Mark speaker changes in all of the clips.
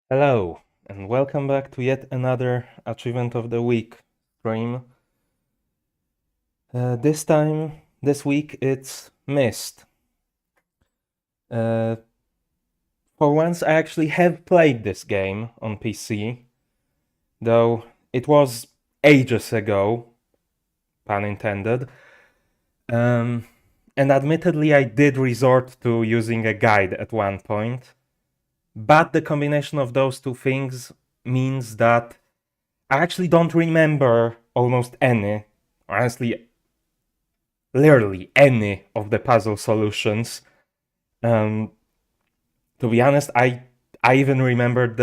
Speaker 1: Hello, and welcome back to yet another Achievement of the Week stream. This week, it's Myst. For once, I actually have played this game on PC, though it was ages ago, pun intended. And admittedly, I did resort to using a guide at one point, but the combination of those two things means that I actually don't remember almost any, honestly, literally any of the puzzle solutions. Um, to be honest, I even remember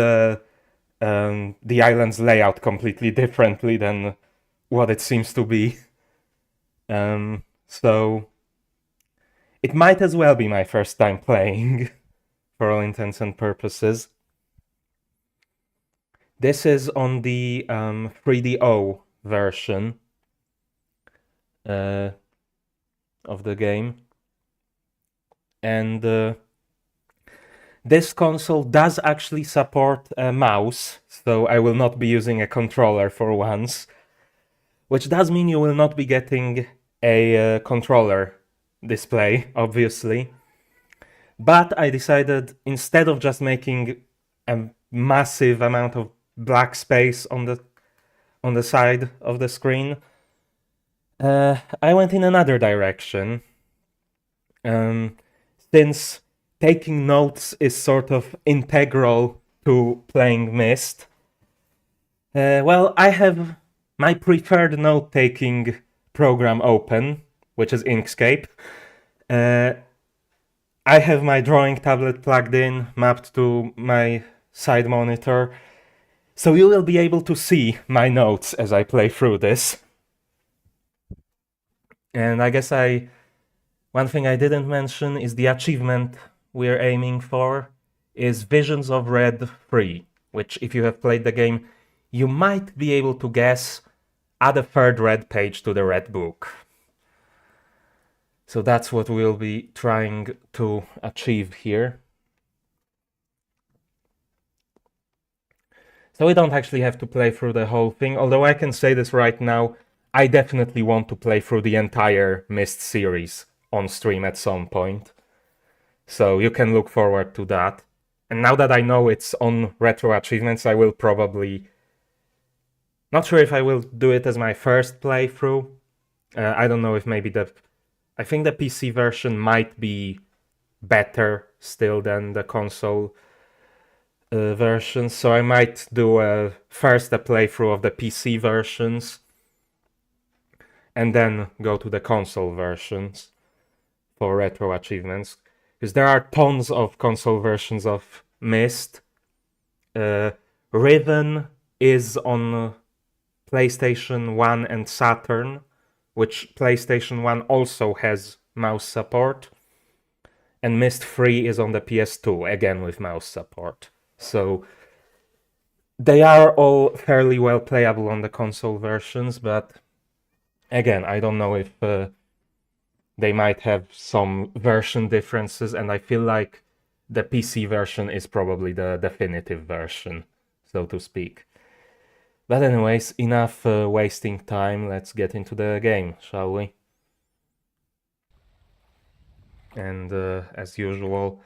Speaker 1: the island's layout completely differently than what it seems to be. So it might as well be my first time playing, for all intents and purposes. This is on the 3DO version of the game. And this console does actually support a mouse, so I will not be using a controller for once. Which does mean you will not be getting a controller display, obviously. But I decided, instead of just making a massive amount of black space on the side of the screen, I went in another direction. Since taking notes is sort of integral to playing Myst, well, I have my preferred note-taking program open, which is Inkscape. I have my drawing tablet plugged in, mapped to my side monitor, so you will be able to see my notes as I play through this. And I guess one thing I didn't mention is the achievement we're aiming for is Visions of Red 3, which, if you have played the game, you might be able to guess, add a third red page to the red book. So that's what we'll be trying to achieve here. So we don't actually have to play through the whole thing, although I can say this right now, I definitely want to play through the entire Myst series on stream at some point. So you can look forward to that. And now that I know it's on RetroAchievements, I will probably... Not sure if I will do it as my first playthrough. I don't know if maybe I think the PC version might be better still than the console version, so I might do first a playthrough of the PC versions and then go to the console versions for RetroAchievements, because there are tons of console versions of Myst. Riven is on PlayStation 1 and Saturn, which PlayStation 1 also has mouse support, and Myst 3 is on the PS2, again with mouse support. So they are all fairly well playable on the console versions, but again, I don't know if they might have some version differences, and I feel like the PC version is probably the definitive version, so to speak. But anyways, enough wasting time, let's get into the game, shall we? And as usual,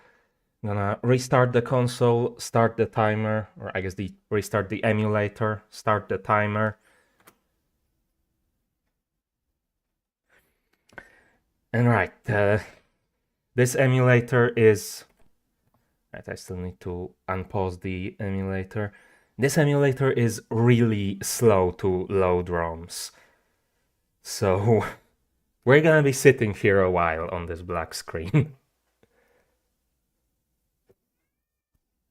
Speaker 1: I'm gonna restart the console, start the timer, or I guess restart the emulator, start the timer. And right, this emulator is... Right, I still need to unpause the emulator. This emulator is really slow to load ROMs. So we're gonna be sitting here a while on this black screen.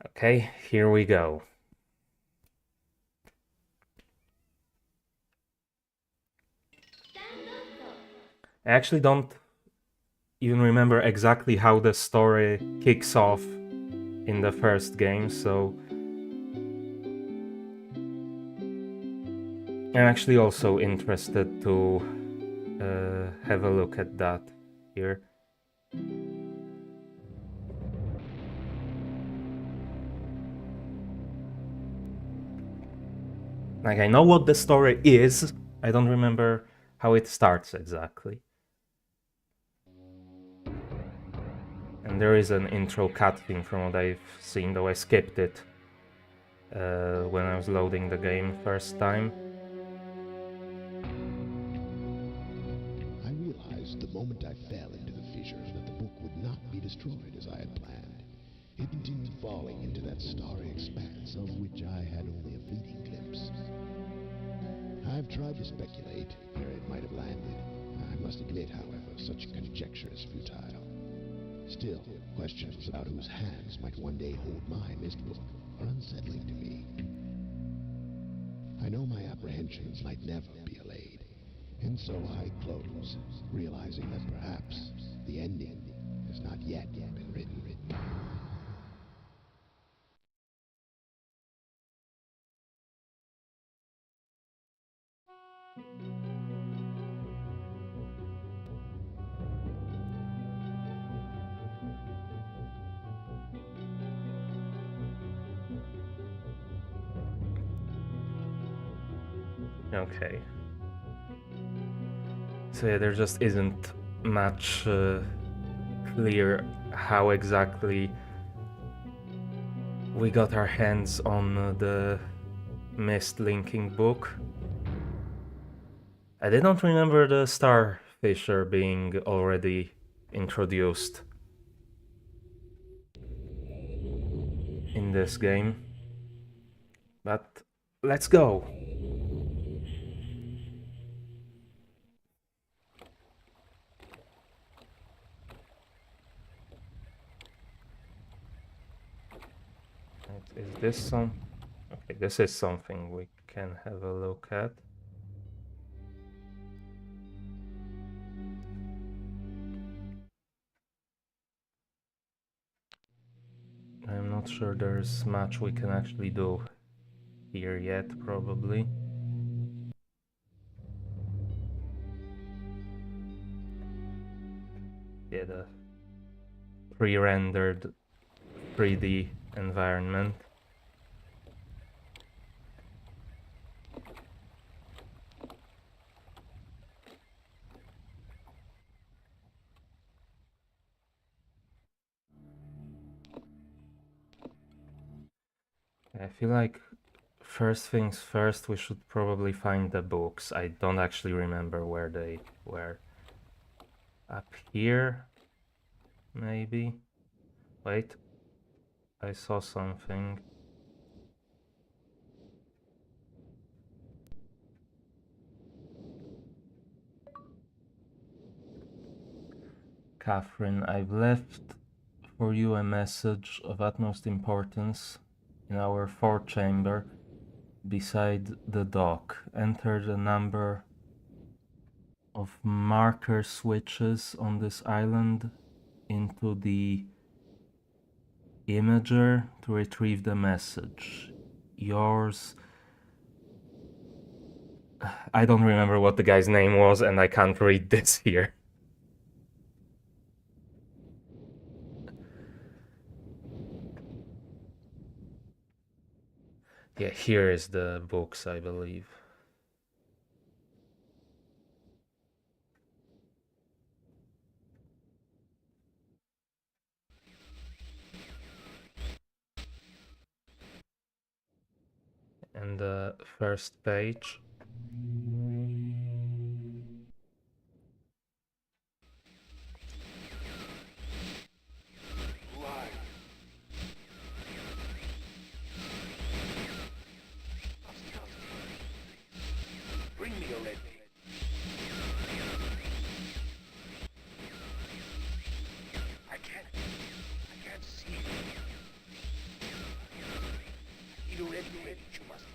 Speaker 1: Okay, here we go. I actually don't even remember exactly how the story kicks off in the first game, so I'm actually also interested to have a look at that here. Like, I know what the story is, I don't remember how it starts exactly. And there is an intro cutscene from what I've seen, though I skipped it when I was loading the game first time.
Speaker 2: I realized the moment I fell into the fissure that the book would not be destroyed as I had planned. It continued falling into that starry expanse of which I had only a fleeting glimpse. I've tried to speculate where it might have landed. I must admit, however, such conjecture is futile. Still, questions about whose hands might one day hold my Myst book are unsettling to me. I know my apprehensions might never be allayed, and so I close, realizing that perhaps the ending has not yet been written.
Speaker 1: Okay. So yeah, there just isn't much clear how exactly we got our hands on the Myst linking book. I didn't remember the Starfisher being already introduced in this game. But let's go! Is this some... Okay, this is something we can have a look at. I'm not sure there's much we can actually do here yet, probably. Yeah, the pre-rendered 3D environment. I feel like first things first, we should probably find the books. I don't actually remember where they were. Up here? Maybe? Wait. I saw something. Catherine, I've left for you a message of utmost importance in our fourth chamber beside the dock. Enter the number of marker switches on this island into the imager to retrieve the message. Yours... I don't remember what the guy's name was, and I can't read this here. Yeah, here is the books, I believe. And the first page.
Speaker 3: Bring me a red pig. I can't see. I need a red pig, you must.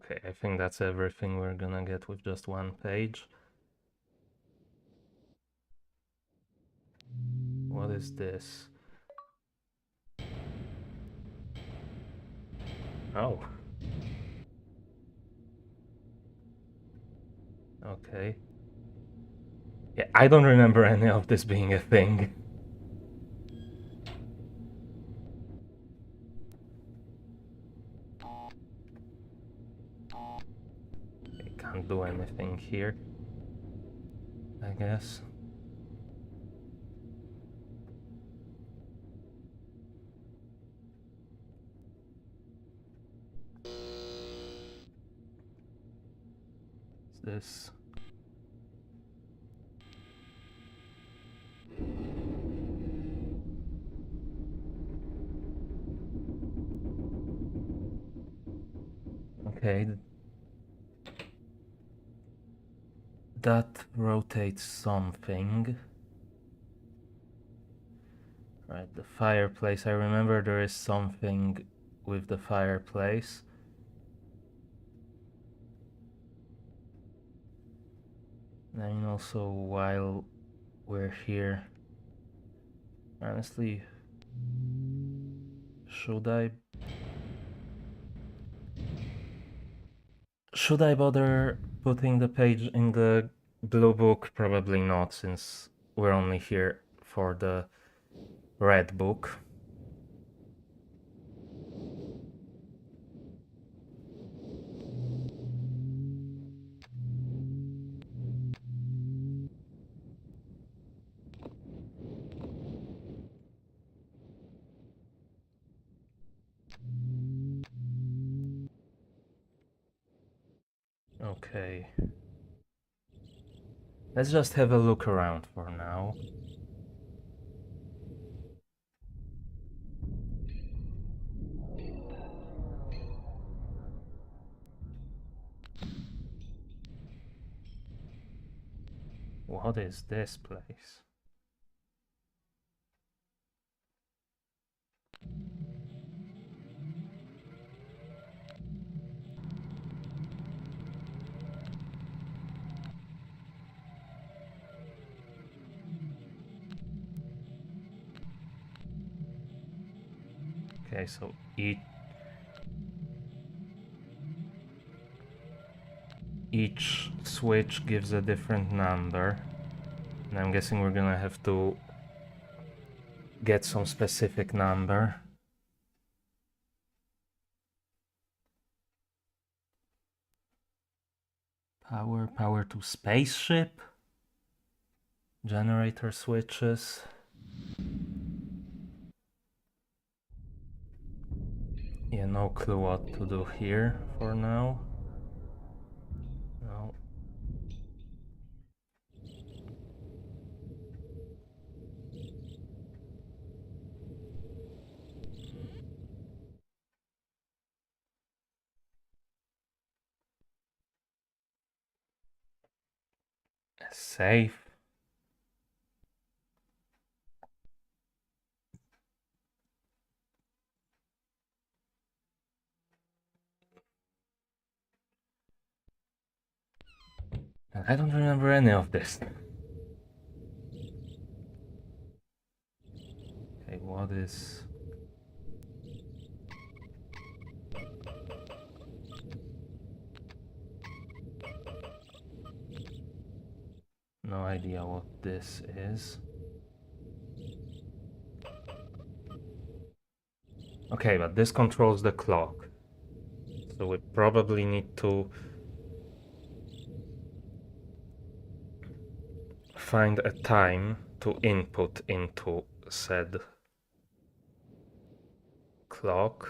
Speaker 1: Okay, I think that's everything we're gonna get with just one page. What is this? Oh. Okay. Yeah, I don't remember any of this being a thing. I can't do anything here, I guess. Is this? Okay. That rotates something. Right, the fireplace. I remember there is something with the fireplace. And also, while we're here, honestly, should I bother putting the page in the blue book? Probably not, since we're only here for the red book. Okay. Let's just have a look around for now. What is this place? Okay, so each switch gives a different number. And I'm guessing we're gonna have to get some specific number. Power to spaceship? Generator switches. Yeah, no clue what to do here for now. No. Safe. I don't remember any of this. Okay, what is... No idea what this is. Okay, but this controls the clock. So we probably need to find a time to input into said clock.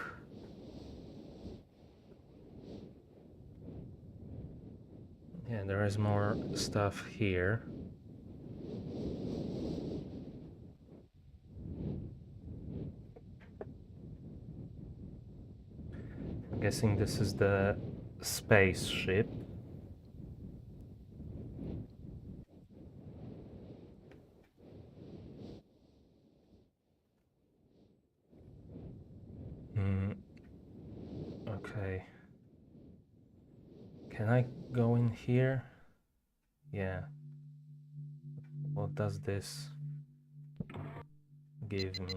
Speaker 1: Yeah, there is more stuff here. I'm guessing this is the spaceship. Okay. Can I go in here? Yeah. What does this give me?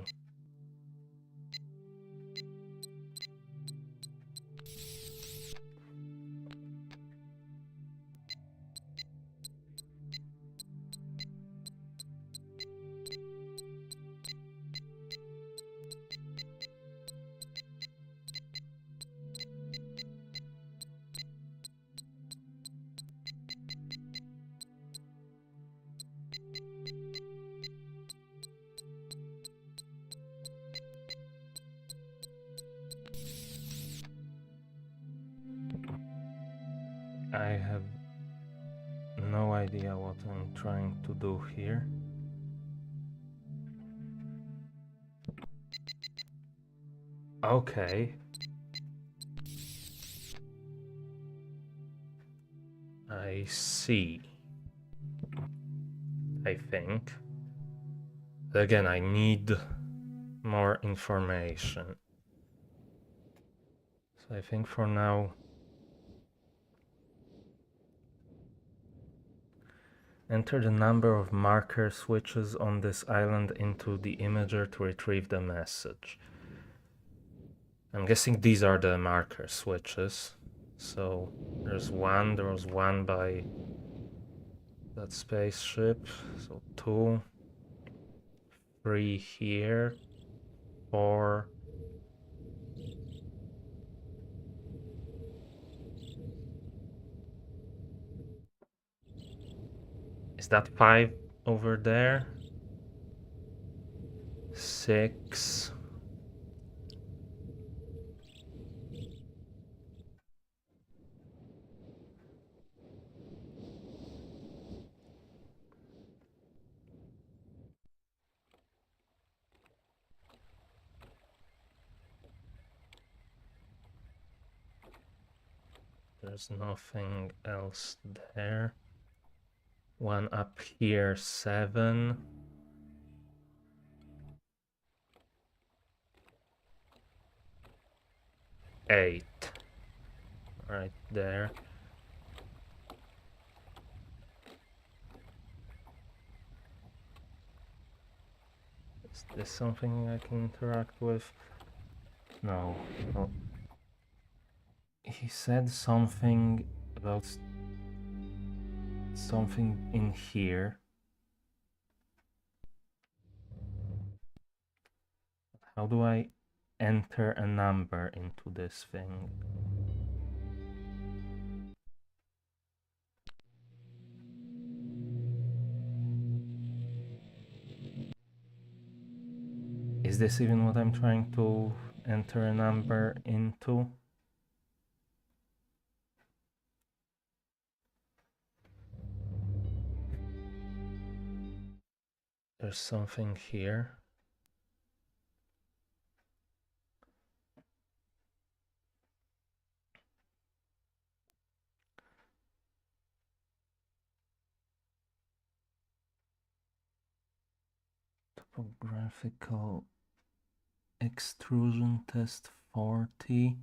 Speaker 1: I have no idea what I'm trying to do here. Okay. I see. I think. Again, I need more information. So I think for now, enter the number of marker switches on this island into the imager to retrieve the message. I'm guessing these are the marker switches. So there was one by that spaceship. So 2, 3 here, 4. Is that 5 over there? 6. There's nothing else there. 1 up here, 7. 8. Right there. Is this something I can interact with? No. No. He said something about something in here. How do I enter a number into this thing? Is this even what I'm trying to enter a number into? There's something here. Topographical extrusion test 40.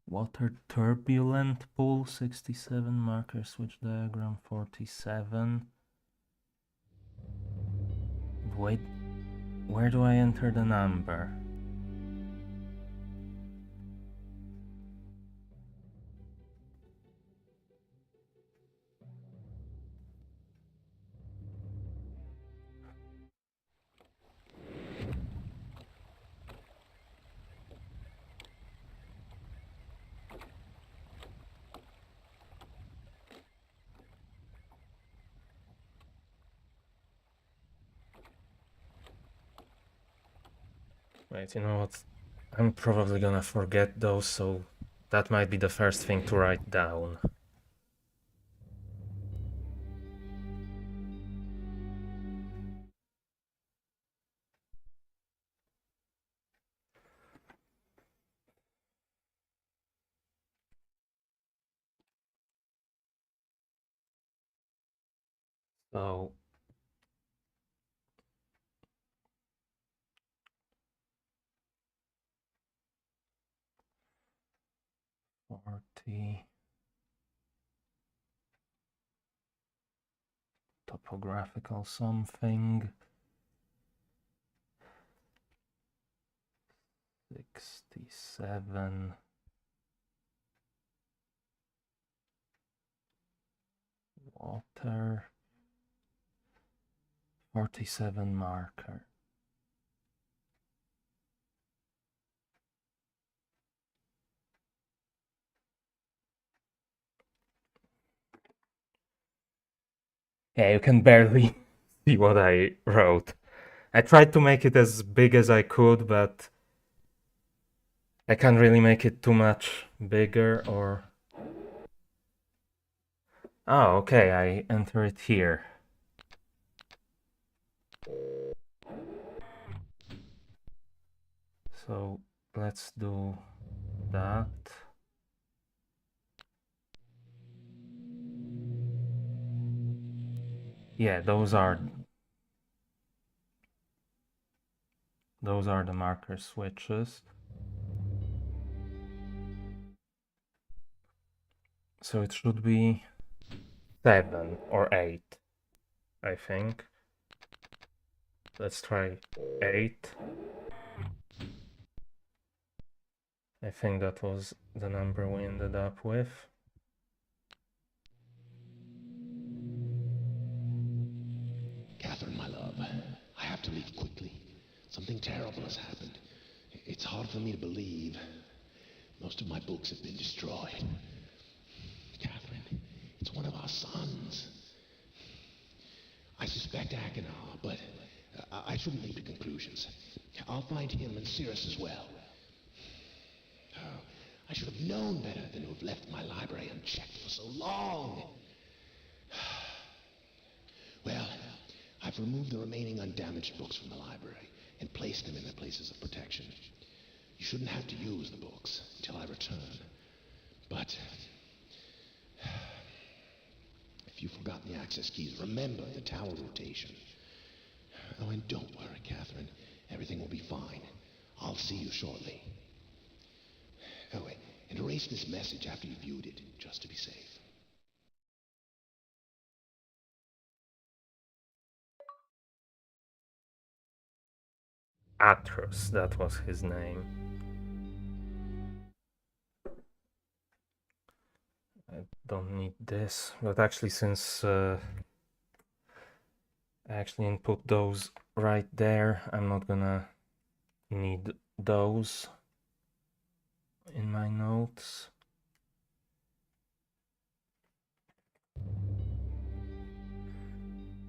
Speaker 1: Water turbulent pool 67. Marker switch diagram 47. Wait, where do I enter the number? Wait, you know what? I'm probably gonna forget those, so that might be the first thing to write down. So 40. Topographical something. 67. Water. 47 marker. Yeah, you can barely see what I wrote. I tried to make it as big as I could, but I can't really make it too much bigger or... Oh, okay, I enter it here. So let's do that. Yeah, those are the marker switches. So it should be 7 or 8, I think. Let's try 8. I think that was the number we ended up with.
Speaker 2: Catherine, my love, I have to leave quickly. Something terrible has happened. It's hard for me to believe. Most of my books have been destroyed. Catherine, it's one of our sons. I suspect Achenar, but I shouldn't leap to conclusions. I'll find him and Cirrus as well. Oh, I should have known better than to have left my library unchecked for so long. Well, I've removed the remaining undamaged books from the library and placed them in their places of protection. You shouldn't have to use the books until I return. But if you've forgotten the access keys, remember the tower rotation. Oh, and don't worry, Catherine. Everything will be fine. I'll see you shortly. Oh, wait, and erase this message after you've viewed it, just to be safe.
Speaker 1: Atros, that was his name. I don't need this, but actually since I actually input those right there, I'm not gonna need those in my notes.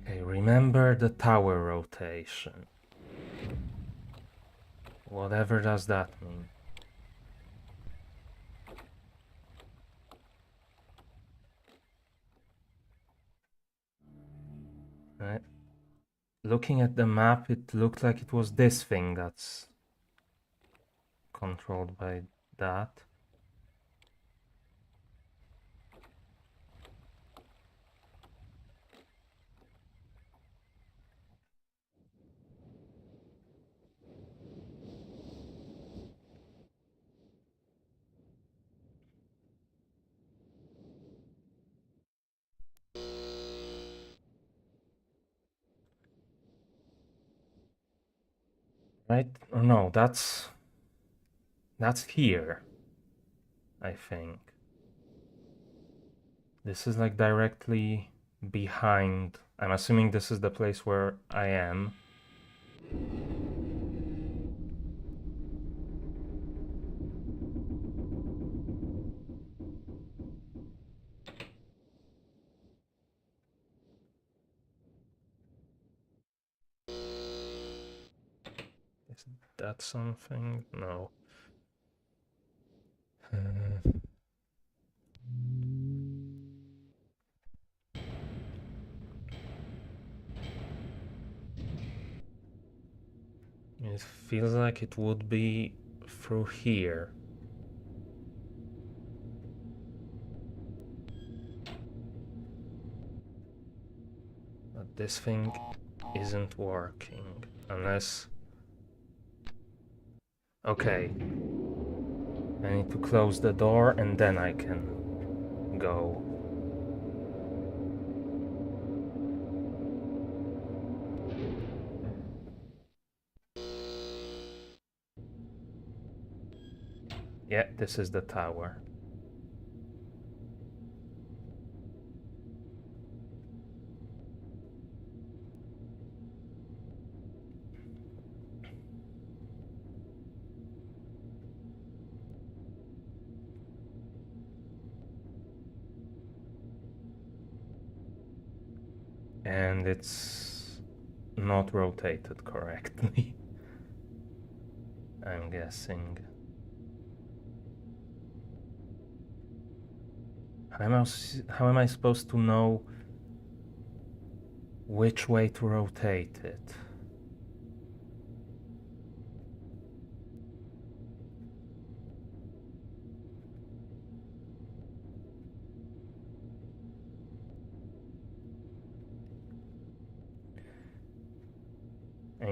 Speaker 1: Okay, remember the tower rotation. Whatever does that mean. Right. Looking at the map, it looked like it was this thing that's controlled by that. Right? Or no, that's here, I think. This is like directly behind. I'm assuming this is the place where I am. Is that something? No. It feels like it would be through here. But this thing isn't working unless... Okay. I need to close the door and then I can go. Yeah, this is the tower. And it's not rotated correctly. I'm guessing. How am I supposed to know which way to rotate it?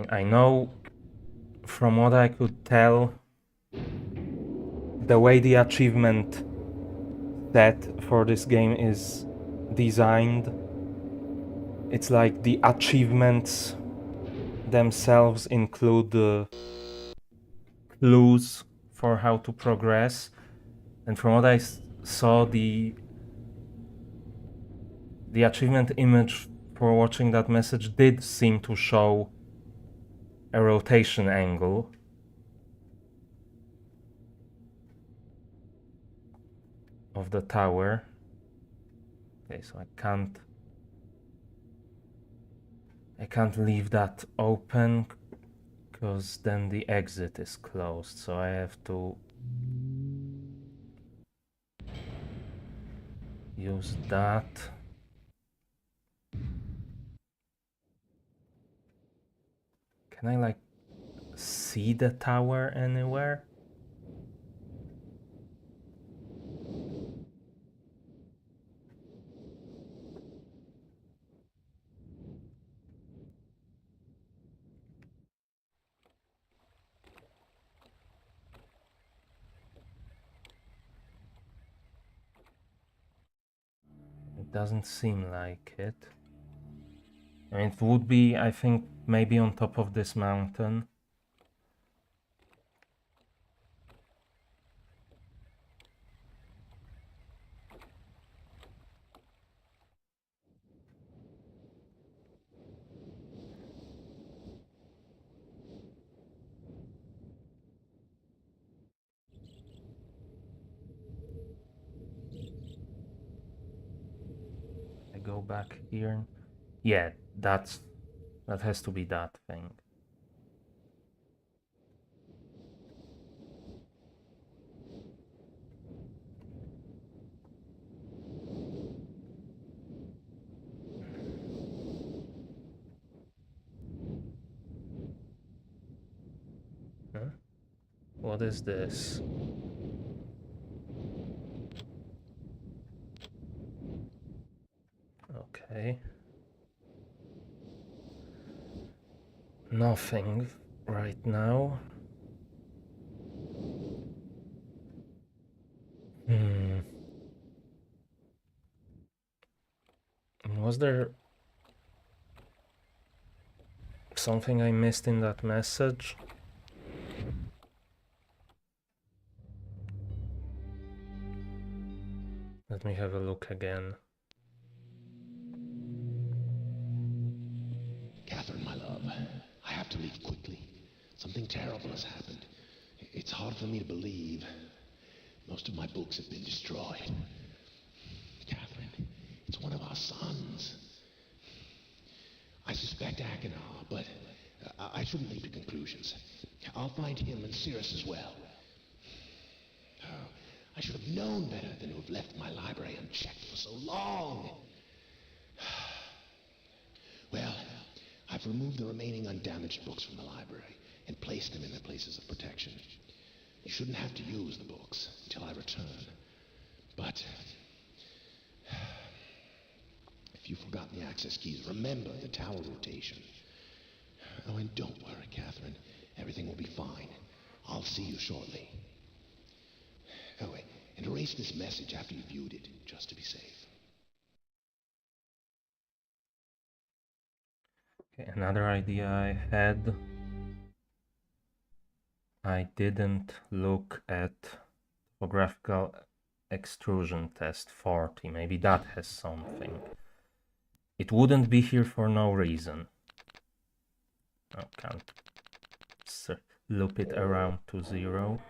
Speaker 1: I know from what I could tell, the way the achievement set for this game is designed, it's like the achievements themselves include the clues for how to progress. And from what I saw, the achievement image for watching that message did seem to show a rotation angle. Of the tower. Okay, so I can't leave that open because then the exit is closed, so I have to use that. Can I like see the tower anywhere? It doesn't seem like it. I mean, it would be, I think, maybe on top of this mountain. I go back here. Yeah, that has to be that thing. Huh? What is this? Okay. Nothing right now. Was there something I missed in that message? Let me have a look again.
Speaker 2: Catherine, my love, I have to leave quickly. Something terrible has happened. It's hard for me to believe. Most of my books have been destroyed. Catherine, it's one of our sons. I suspect Achenar, but I shouldn't leap to conclusions. I'll find him and Cirrus as well. Oh, I should have known better than to have left my library unchecked for so long. Well, I've removed the remaining undamaged books from the library and placed them in their places of protection. You shouldn't have to use the books until I return. But if you've forgotten the access keys, remember the tower rotation. Oh, and don't worry, Catherine. Everything will be fine. I'll see you shortly. Anyway, and erase this message after you viewed it, just to be safe.
Speaker 1: Okay, another idea I had. I didn't look at topographical extrusion test 40. Maybe that has something. It wouldn't be here for no reason. I can't loop it around to 0.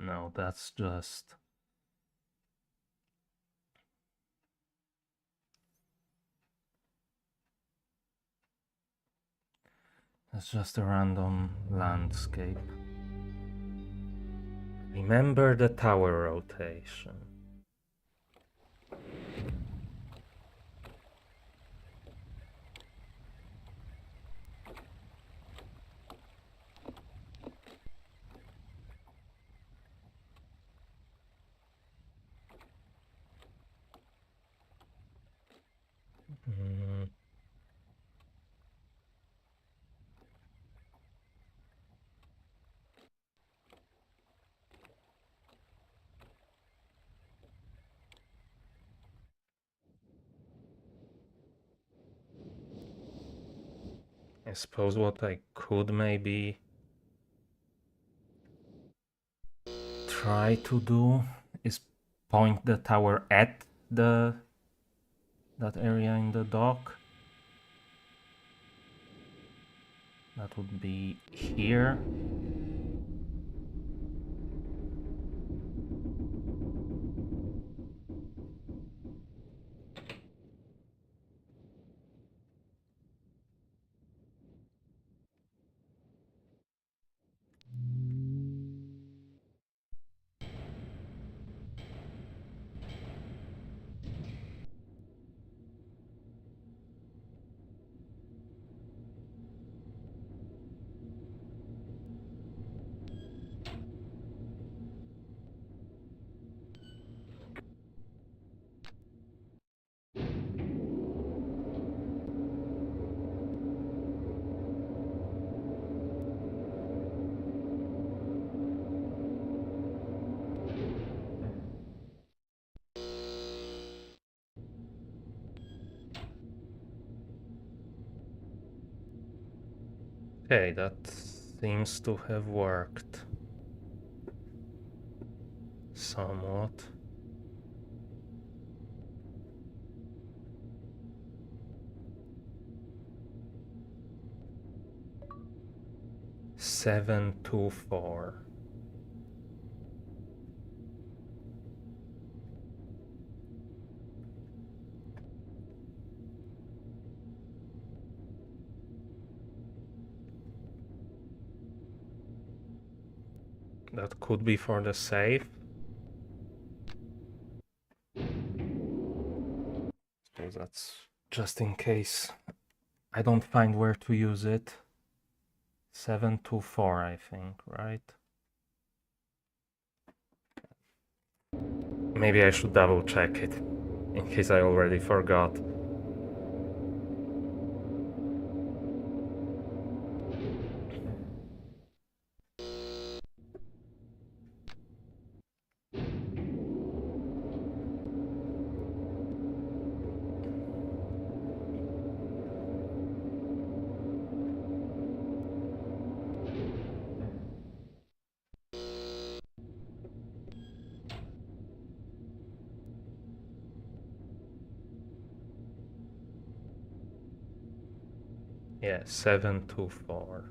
Speaker 1: No, that's just... That's just a random landscape. Remember the tower rotation. I suppose what I could maybe try to do is point the tower at that area in the dock. That would be here. Okay, that seems to have worked somewhat. Seven, 2, 4. That could be for the save. So that's just in case I don't find where to use it. 7, 2, 4, I think, right? Maybe I should double check it, in case I already forgot. Yeah, 7, 2, 4.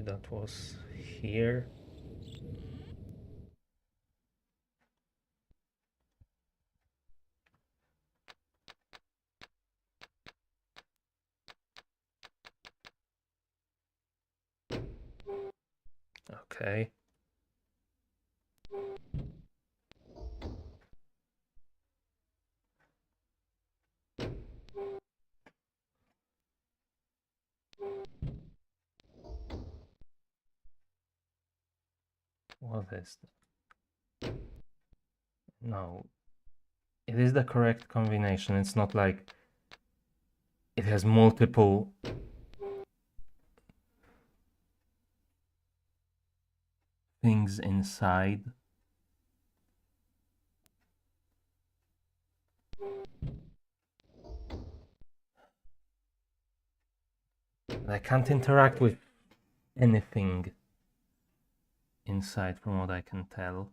Speaker 1: that was here. Okay. What is that? No. It is the correct combination. It's not like it has multiple things inside. And I can't interact with anything inside from what I can tell.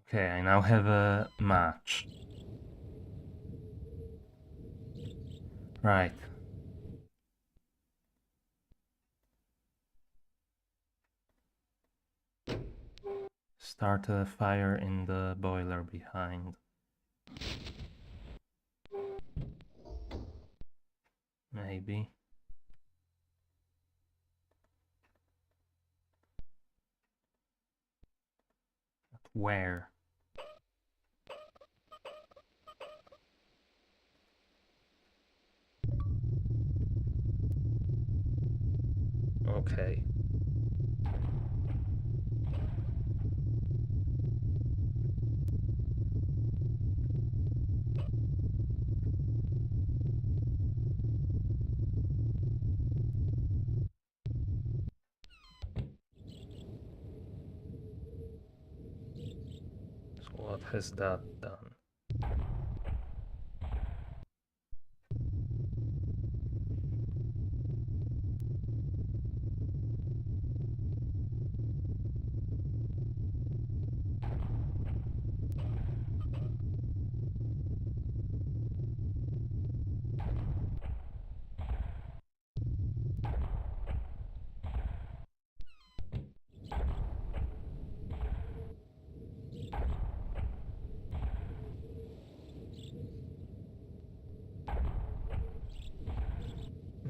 Speaker 1: Okay, I now have a match. Right. Start a fire in the boiler behind. Maybe. But where? Okay. So what has that done?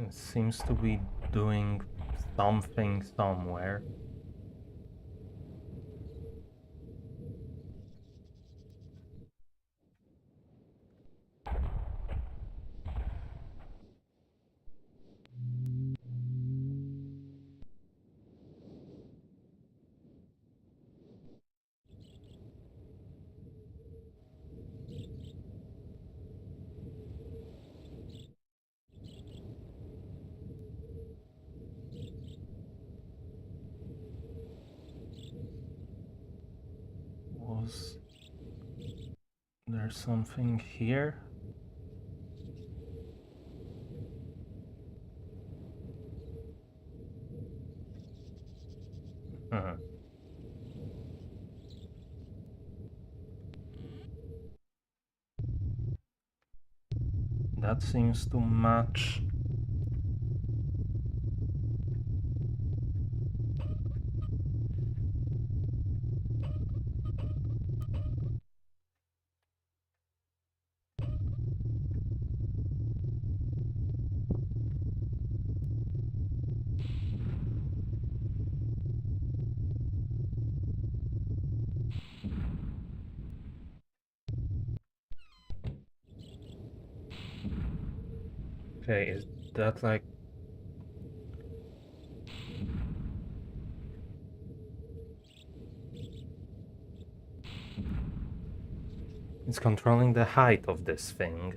Speaker 1: It seems to be doing something somewhere. Was there something here? Huh. That seems to match. Okay, is that like... It's controlling the height of this thing.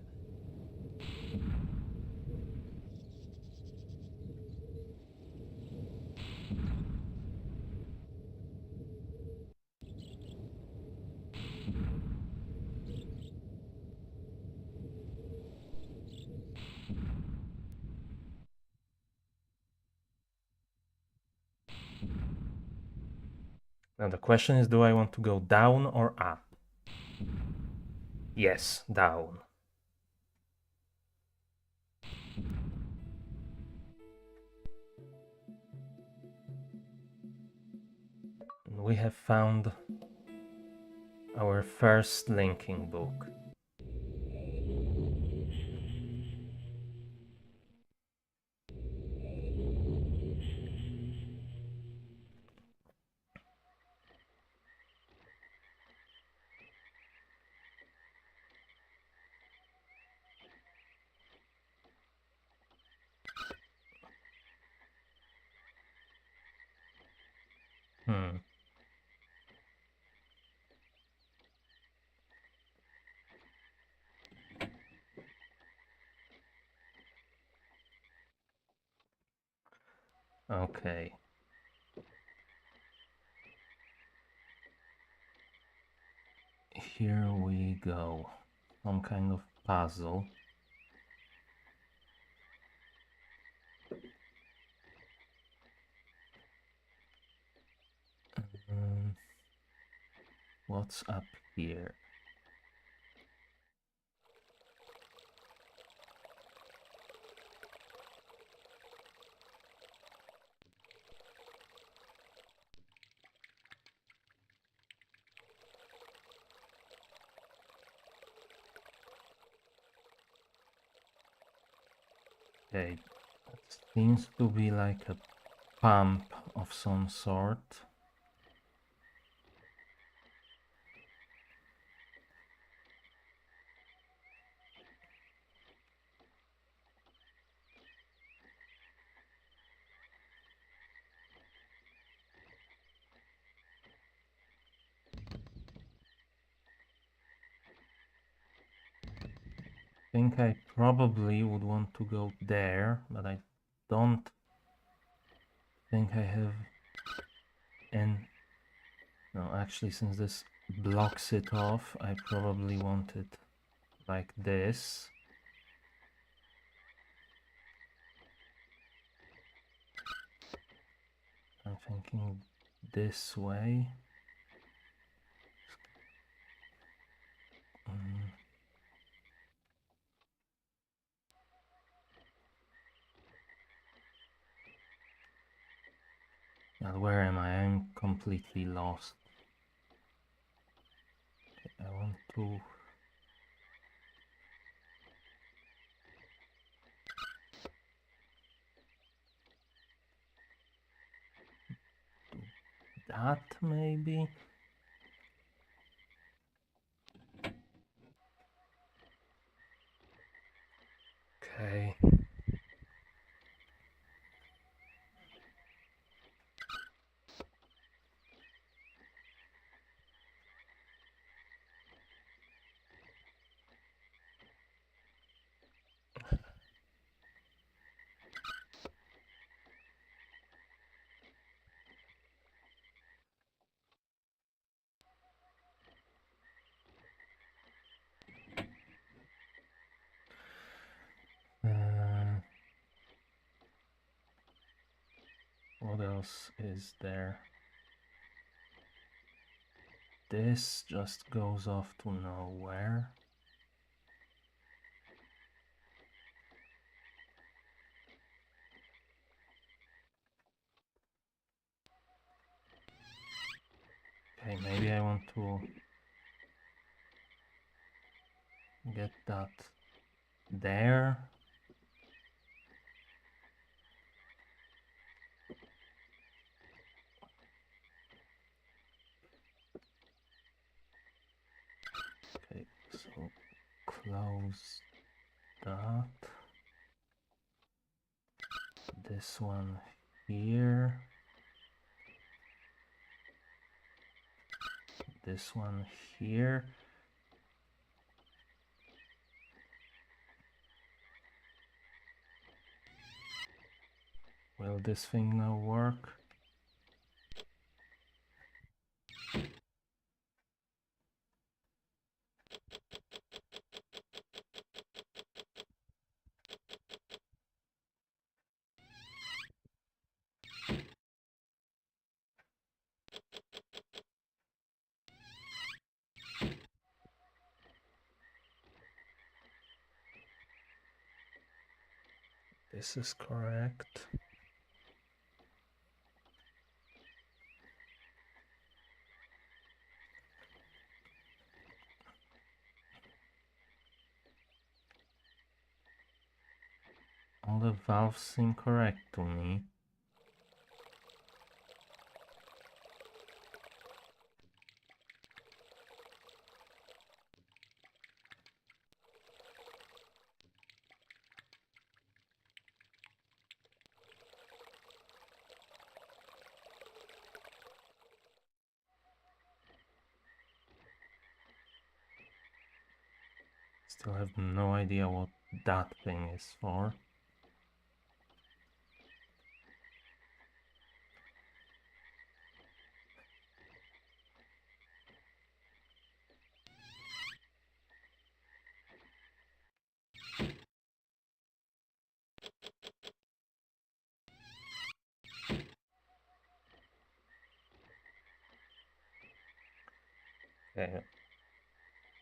Speaker 1: Now the question is, do I want to go down or up? Yes, down. We have found our first linking book. Hmm. Okay. Here we go. Some kind of puzzle. What's up here? Okay, that seems to be like a pump of some sort. I think I probably would want to go there, but I don't think I have and no, actually, since this blocks it off, I probably want it like this. I'm thinking this way. Now, where am I? I'm completely lost. Okay, I want to... do that, maybe? Okay. What else is there? This just goes off to nowhere. Okay, maybe I want to get that there. Okay, so close that. This one here. This one here. Will this thing now work? This is correct. All the valves seem correct to me. Still have no idea what that thing is for. Okay.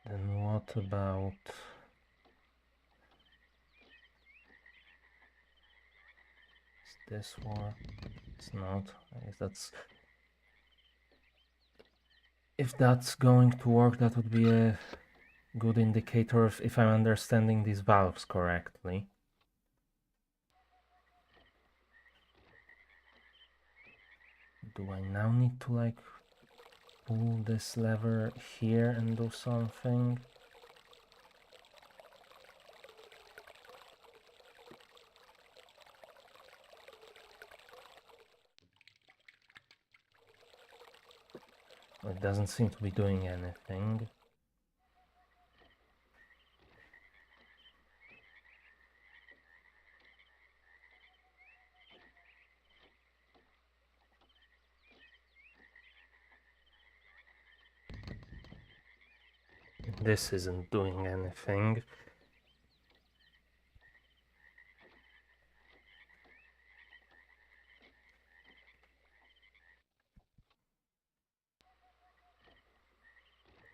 Speaker 1: Then what about... Is this one? It's not. I guess that's... If that's going to work, that would be a good indicator of if I'm understanding these valves correctly. Do I now need to like pull this lever here and do something? It doesn't seem to be doing anything. This isn't doing anything.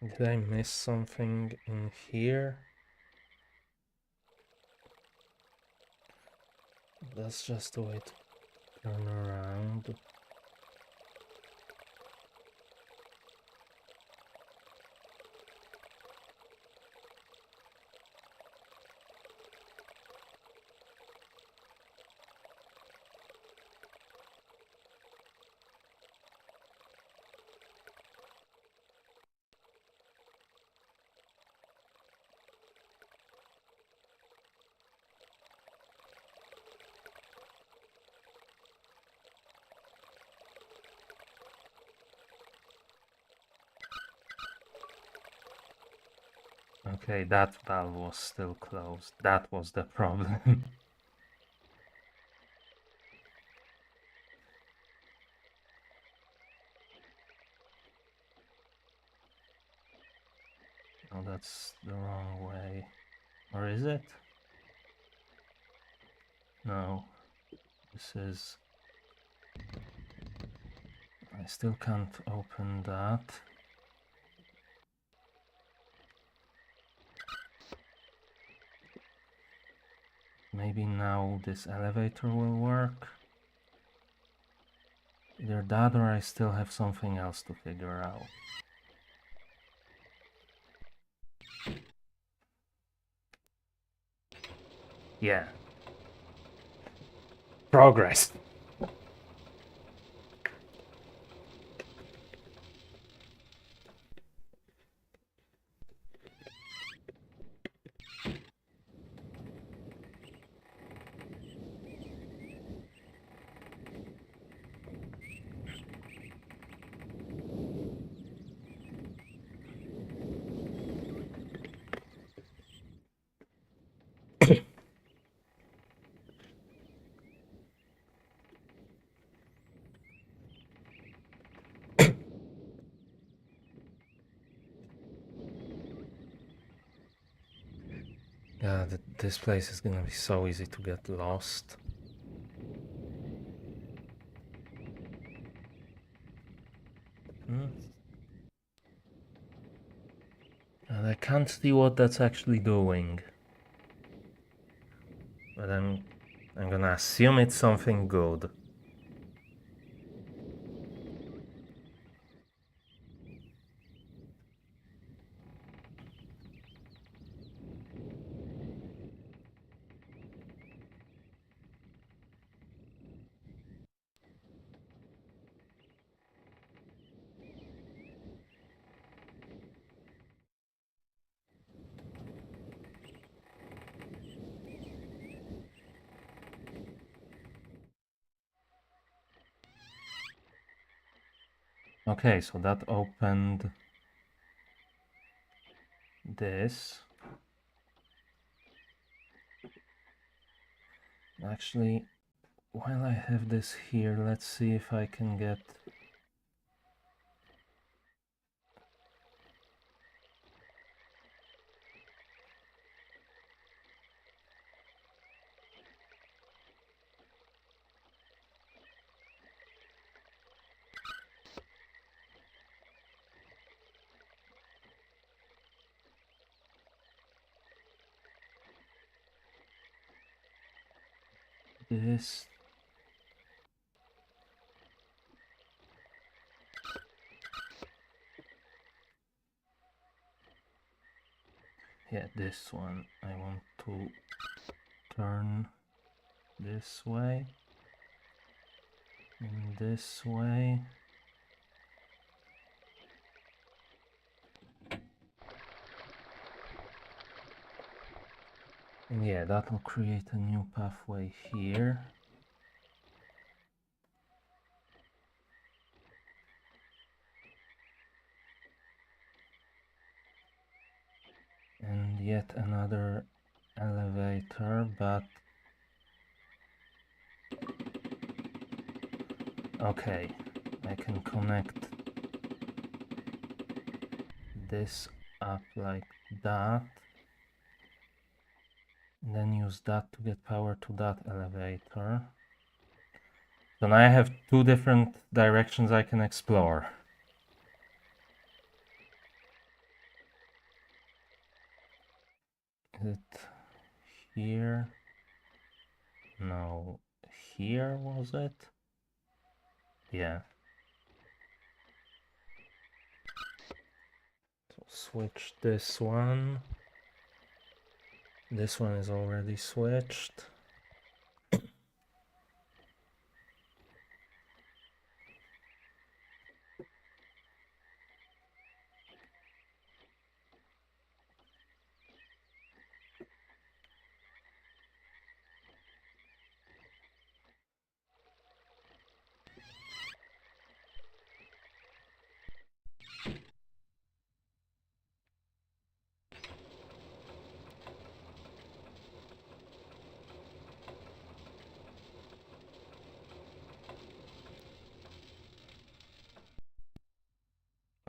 Speaker 1: Did I miss something in here? That's just the way to turn around. Okay, that valve was still closed. That was the problem. Oh, that's the wrong way. Or is it? No. This is... I still can't open that. Maybe now this elevator will work. Either that or I still have something else to figure out. Yeah. Progress. Yeah, this place is gonna be so easy to get lost. And I can't see what that's actually doing. But I'm gonna assume it's something good. Okay, so that opened this. Actually, while I have this here, let's see if I can get... this. Yeah, this one. I want to turn this way and this way. And yeah, that will create a new pathway here. And yet another elevator, but okay, I can connect this up like that, and then use that to get power to that elevator. So now I have two different directions I can explore. Is it here? No, here was it? Yeah. So switch this one. This one is already switched.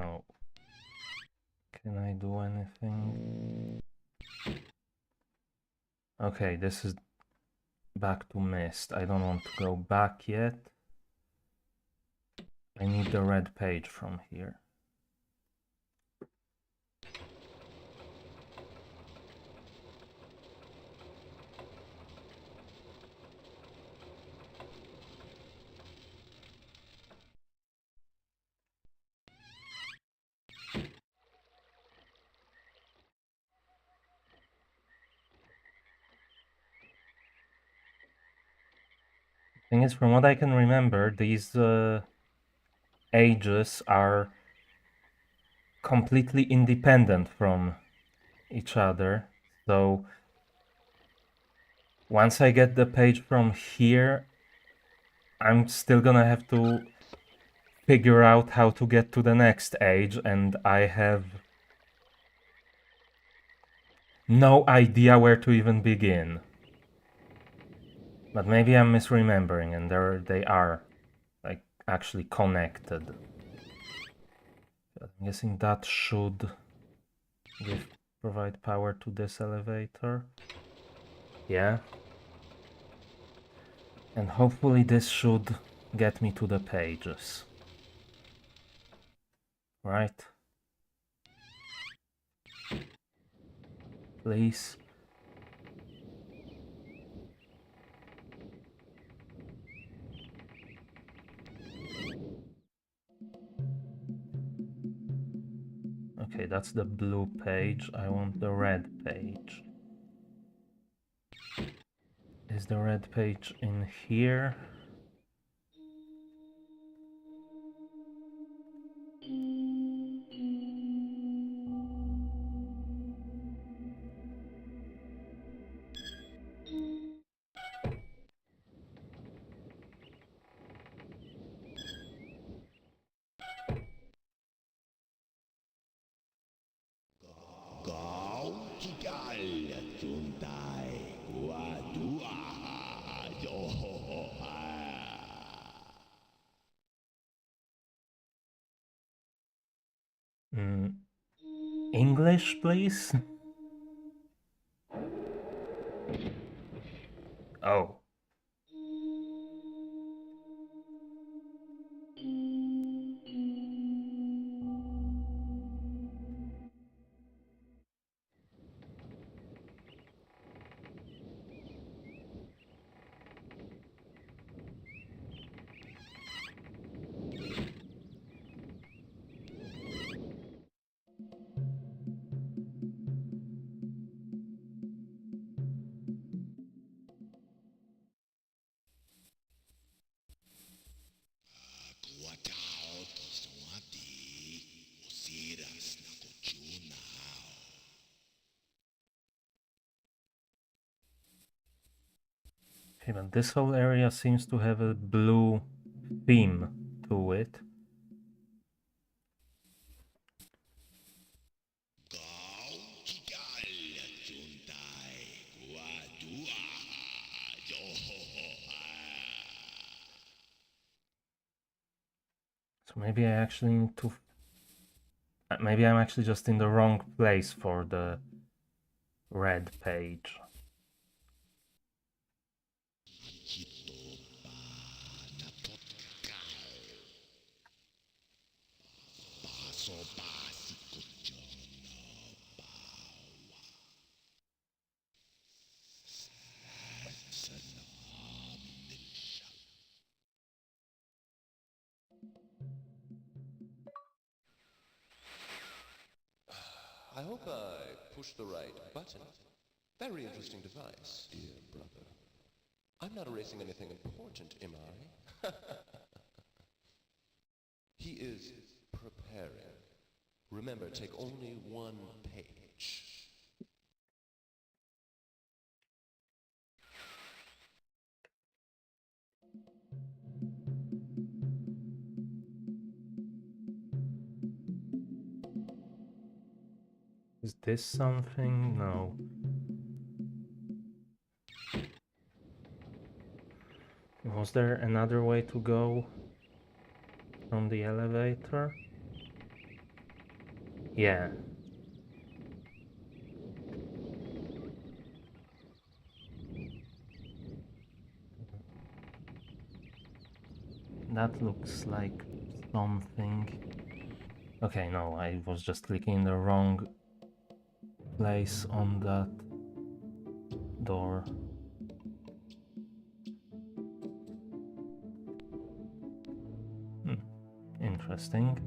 Speaker 1: Oh, can I do anything? Okay, this is back to Myst. I don't want to go back yet. I need the red page from here. Thing is, from what I can remember, these ages are completely independent from each other. So once I get the page from here, I'm still gonna have to figure out how to get to the next age, and I have no idea where to even begin. But maybe I'm misremembering and they are like actually connected. I'm guessing that should provide power to this elevator. Yeah. And hopefully this should get me to the pages. Right? Please. that's the blue page. I want the red page. Is the red page in here? English, please? Oh. Okay, but this whole area seems to have a blue theme to it. So maybe I actually need to... Maybe I'm actually just in the wrong place for the red page.
Speaker 4: I hope I pushed the right button. Very interesting device, dear brother. I'm not erasing anything important, am I? He is preparing. Remember, take only one page.
Speaker 1: Is this something? No. Was there another way to go from the elevator? Yeah. That looks like something. Okay, no, I was just clicking the wrong place on that door. Interesting.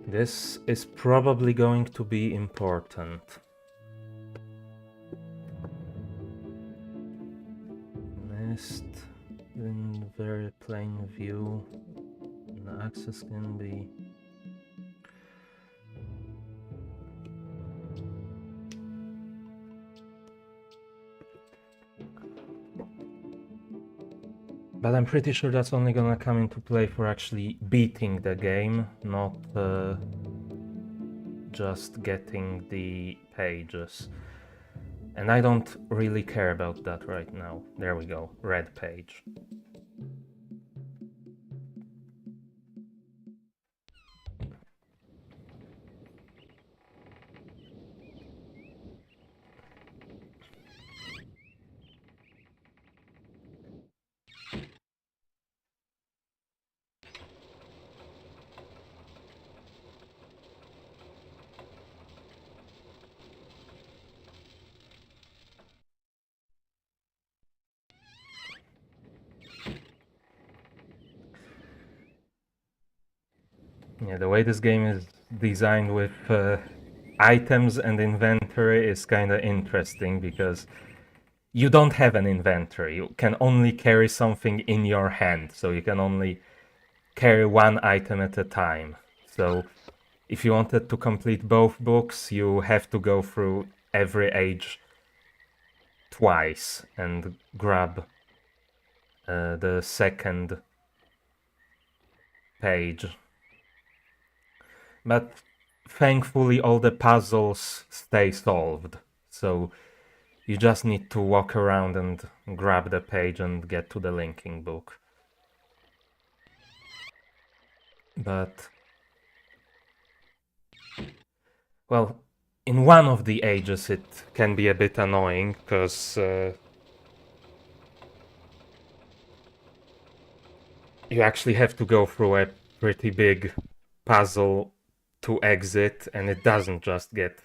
Speaker 1: This is probably going to be important. Myst in very plain view. The access can be... But I'm pretty sure that's only gonna come into play for actually beating the game, not just getting the pages. And I don't really care about that right now. There we go, red page. Yeah, the way this game is designed with items and inventory is kind of interesting because you don't have an inventory. You can only carry something in your hand, so you can only carry one item at a time. So if you wanted to complete both books, you have to go through every age twice and grab the second page. But thankfully, all the puzzles stay solved. So you just need to walk around and grab the page and get to the linking book. But, well, in one of the ages it can be a bit annoying, because you actually have to go through a pretty big puzzle to exit, and it doesn't just get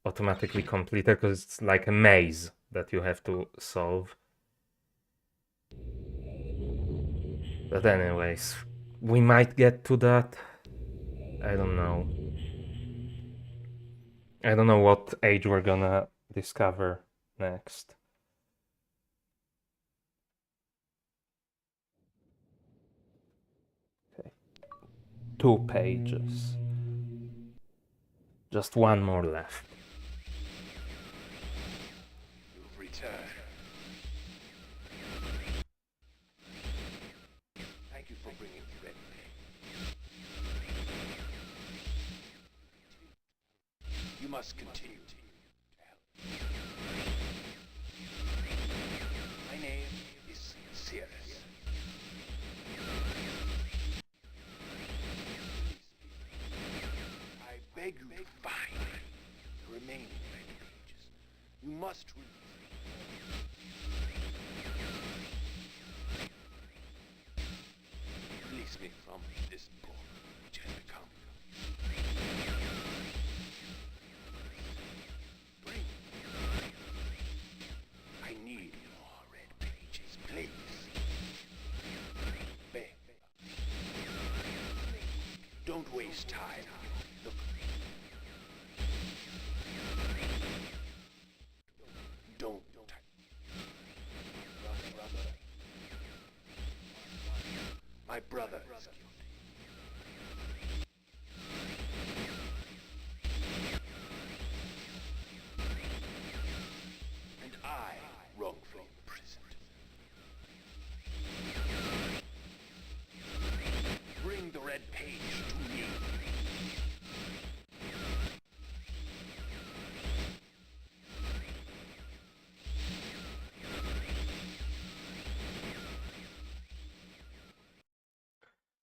Speaker 1: automatically completed, because it's like a maze that you have to solve. But anyways, we might get to that. I don't know. I don't know what age we're gonna discover next. Okay. 2 pages. Just one more left.
Speaker 3: You've returned. Thank you for bringing the red page. You must continue to help. My name is Sirius. I beg you to find the remaining red pages. You must release me from this book which has become. Bring. I need more red pages, please. Beg. Don't waste time. Look. Don't. Brother. My brother is guilty. And I wrongfully imprisoned. Bring the red page to me.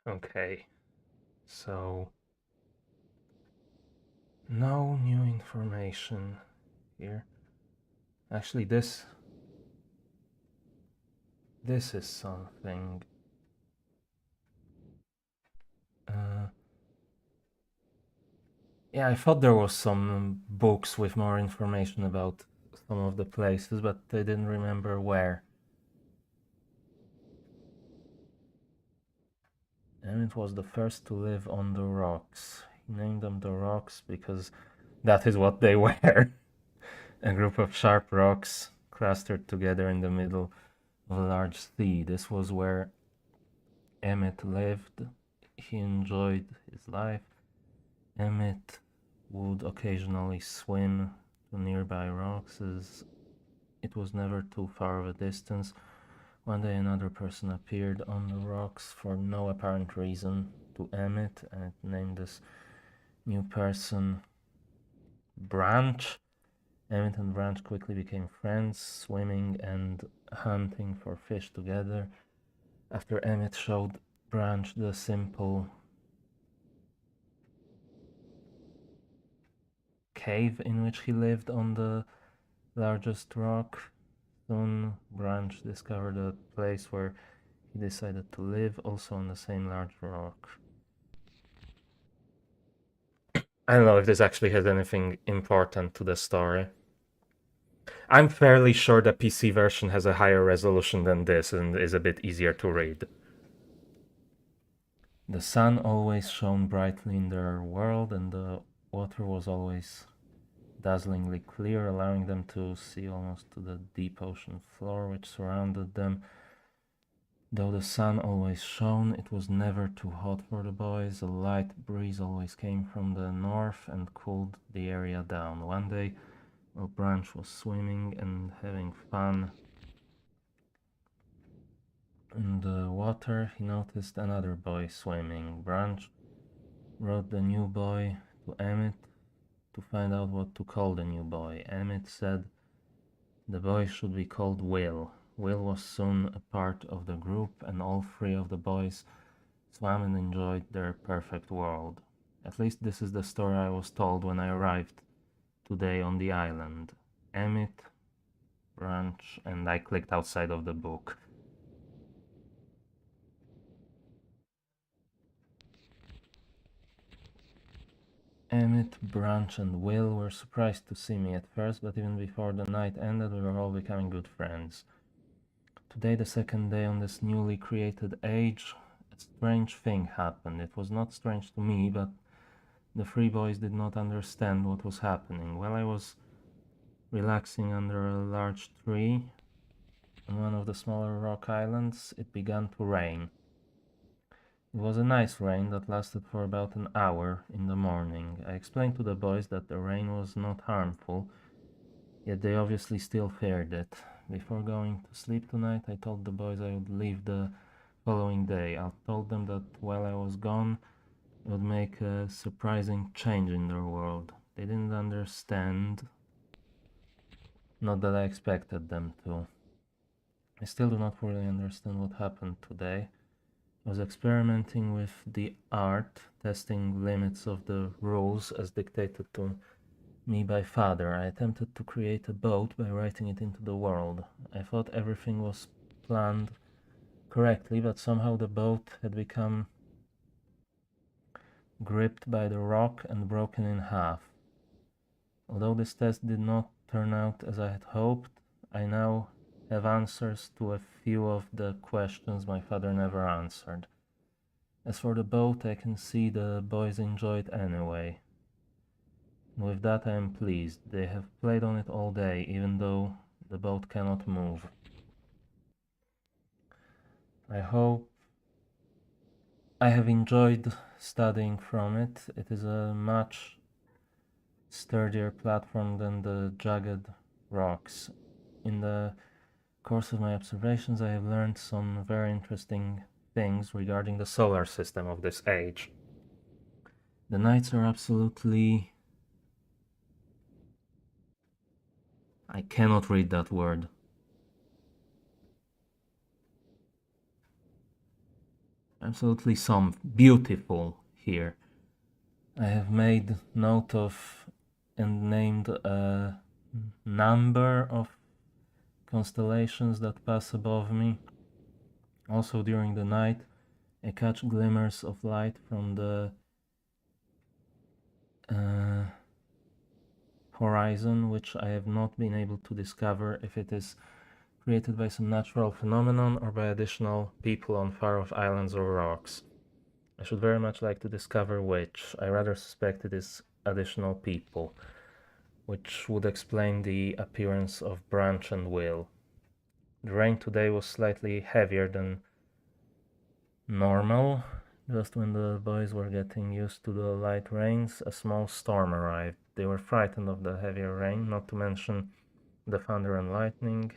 Speaker 1: Okay. So no new information here. Actually, this is something. Yeah, I thought there was some books with more information about some of the places, but I didn't remember where. And it was the first to live on the rocks. He named them the rocks because that is what they were. A group of sharp rocks clustered together in the middle of a large sea. This was where Emmett lived. He enjoyed his life. Emmett would occasionally swim to nearby rocks, as it was never too far of a distance. One day another person appeared on the rocks for no apparent reason to Emmett, and it named this new person Branch. Emmett and Branch quickly became friends, swimming and hunting for fish together. After Emmett showed Branch the simple cave in which he lived on the largest rock, soon Branch discovered a place where he decided to live, also on the same large rock. I don't know if this actually has anything important to the story. I'm fairly sure the PC version has a higher resolution than this and is a bit easier to read. The sun always shone brightly in their world, and the water was always dazzlingly clear, allowing them to see almost to the deep ocean floor which surrounded them. Though the sun always shone, it was never too hot for the boys. A light breeze always came from the north and cooled the area down. One day, while Branch was swimming and having fun in the water, he noticed another boy swimming. Branch wrote the new boy to Emmett to find out what to call the new boy. Emmett said the boy should be called Will. Will was soon a part of the group, and all three of the boys swam and enjoyed their perfect world. At least this is the story I was told when I arrived today on the island. Emmett, Branch, and I clicked outside of the book. Emmett, Branch, and Will were surprised to see me at first, but even before the night ended, we were all becoming good friends. Today, the second day on this newly created age, a strange thing happened. It was not strange to me, but the three boys did not understand what was happening. While I was relaxing under a large tree on one of the smaller rock islands, it began to rain. It was a nice rain that lasted for about an hour in the morning. I explained to the boys that the rain was not harmful, yet they obviously still feared it. Before going to sleep tonight, I told the boys I would leave the following day. I told them that while I was gone, it would make a surprising change in their world. They didn't understand, not that I expected them to. I still do not really understand what happened today. I was experimenting with the art, testing limits of the rules as dictated to me by Father. I attempted to create a boat by writing it into the world. I thought everything was planned correctly, but somehow the boat had become gripped by the rock and broken in half. Although this test did not turn out as I had hoped, I now have answers to a few of the questions my father never answered. As for the boat, I can see the boys enjoy it anyway. And with that I am pleased. They have played on it all day, even though the boat cannot move. I hope I have enjoyed studying from it. It is a much sturdier platform than the jagged rocks. In the course of my observations, I have learned some very interesting things regarding the solar system of this age. The nights are absolutely... I cannot read that word. Absolutely some beautiful here. I have made note of and named a number of constellations that pass above me. Also during the night, I catch glimmers of light from the horizon, which I have not been able to discover if it is created by some natural phenomenon or by additional people on far-off islands or rocks. I should very much like to discover which. I rather suspect it is additional people, which would explain the appearance of Branch and Will. The rain today was slightly heavier than normal. Just when the boys were getting used to the light rains, a small storm arrived. They were frightened of the heavier rain, not to mention the thunder and lightning.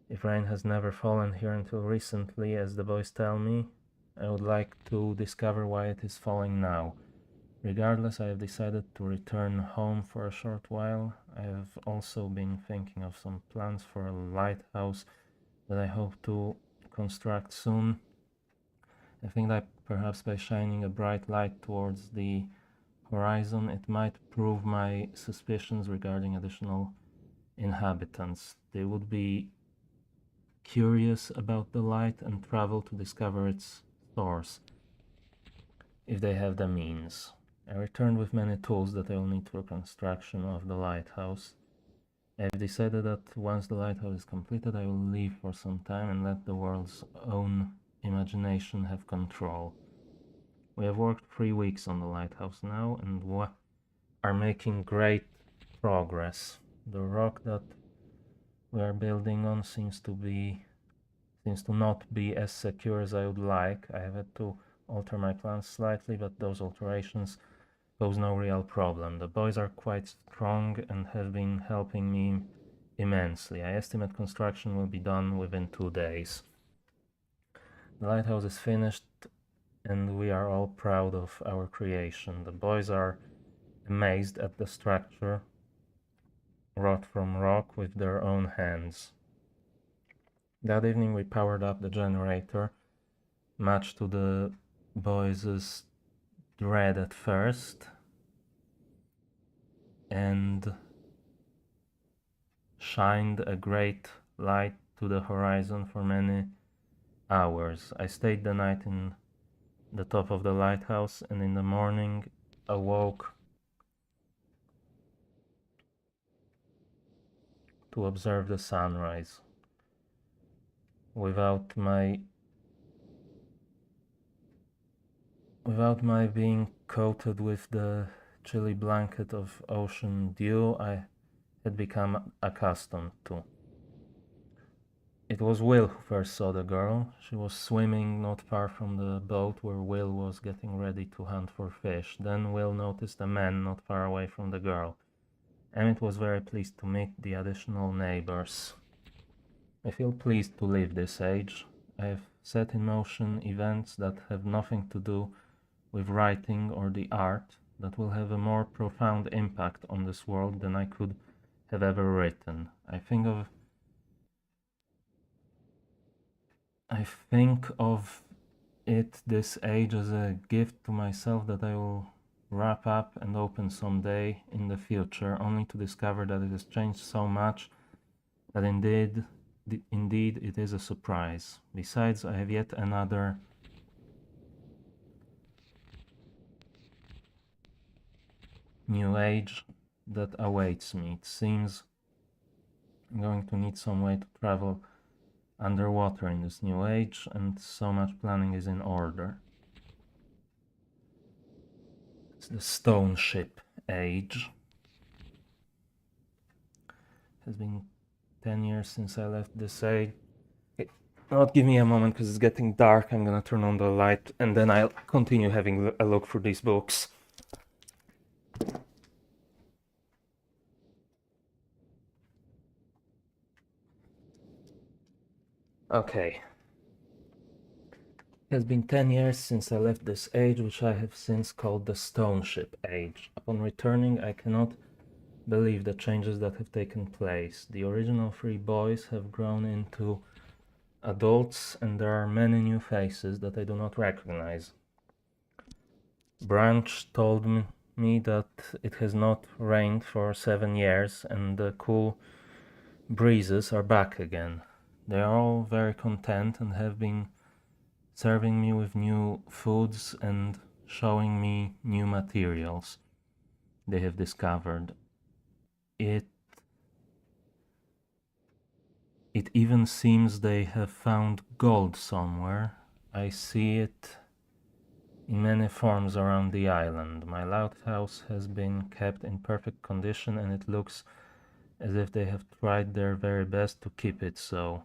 Speaker 1: If rain has never fallen here until recently, as the boys tell me, I would like to discover why it is falling now. Regardless, I have decided to return home for a short while. I have also been thinking of some plans for a lighthouse that I hope to construct soon. I think that perhaps by shining a bright light towards the horizon, it might prove my suspicions regarding additional inhabitants. They would be curious about the light and travel to discover its source, if they have the means. I returned with many tools that I will need for construction of the lighthouse. I have decided that once the lighthouse is completed, I will leave for some time and let the world's own imagination have control. We have worked 3 weeks on the lighthouse now and are making great progress. The rock that we are building on seems to not be as secure as I would like. I have had to alter my plans slightly, but those alterations pose no real problem. The boys are quite strong and have been helping me immensely. I estimate construction will be done within 2 days. The lighthouse is finished and we are all proud of our creation. The boys are amazed at the structure wrought from rock with their own hands. That evening we powered up the generator, much to the boys' dread at first, and shined a great light to the horizon for many hours. I stayed the night in the top of the lighthouse and in the morning awoke to observe the sunrise. Without my being coated with the chilly blanket of ocean dew I had become accustomed to. It was Will who first saw the girl. She was swimming not far from the boat where Will was getting ready to hunt for fish. Then Will noticed a man not far away from the girl. Emmett was very pleased to meet the additional neighbors. I feel pleased to live this age. I have set in motion events that have nothing to do with writing or the art that will have a more profound impact on this world than I could have ever written. I think of it this age as a gift to myself that I will wrap up and open someday in the future, only to discover that it has changed so much that indeed it is a surprise. Besides, I have yet another new age that awaits me. It seems I'm going to need some way to travel underwater in this new age, and so much planning is in order. It's the stone ship age. It has been 10 years since I left this age. Okay, now give me a moment because it's getting dark. I'm gonna turn on the light and then I'll continue having a look through these books. Okay. It has been 10 years since I left this age, which I have since called the Stone Ship Age. Upon returning, I cannot believe the changes that have taken place. The original 3 boys have grown into adults, and there are many new faces that I do not recognize. Branch told me that it has not rained for 7 years, and the cool breezes are back again. They are all very content and have been serving me with new foods and showing me new materials they have discovered. It even seems they have found gold somewhere. I see it in many forms around the island. My lighthouse has been kept in perfect condition and it looks as if they have tried their very best to keep it so.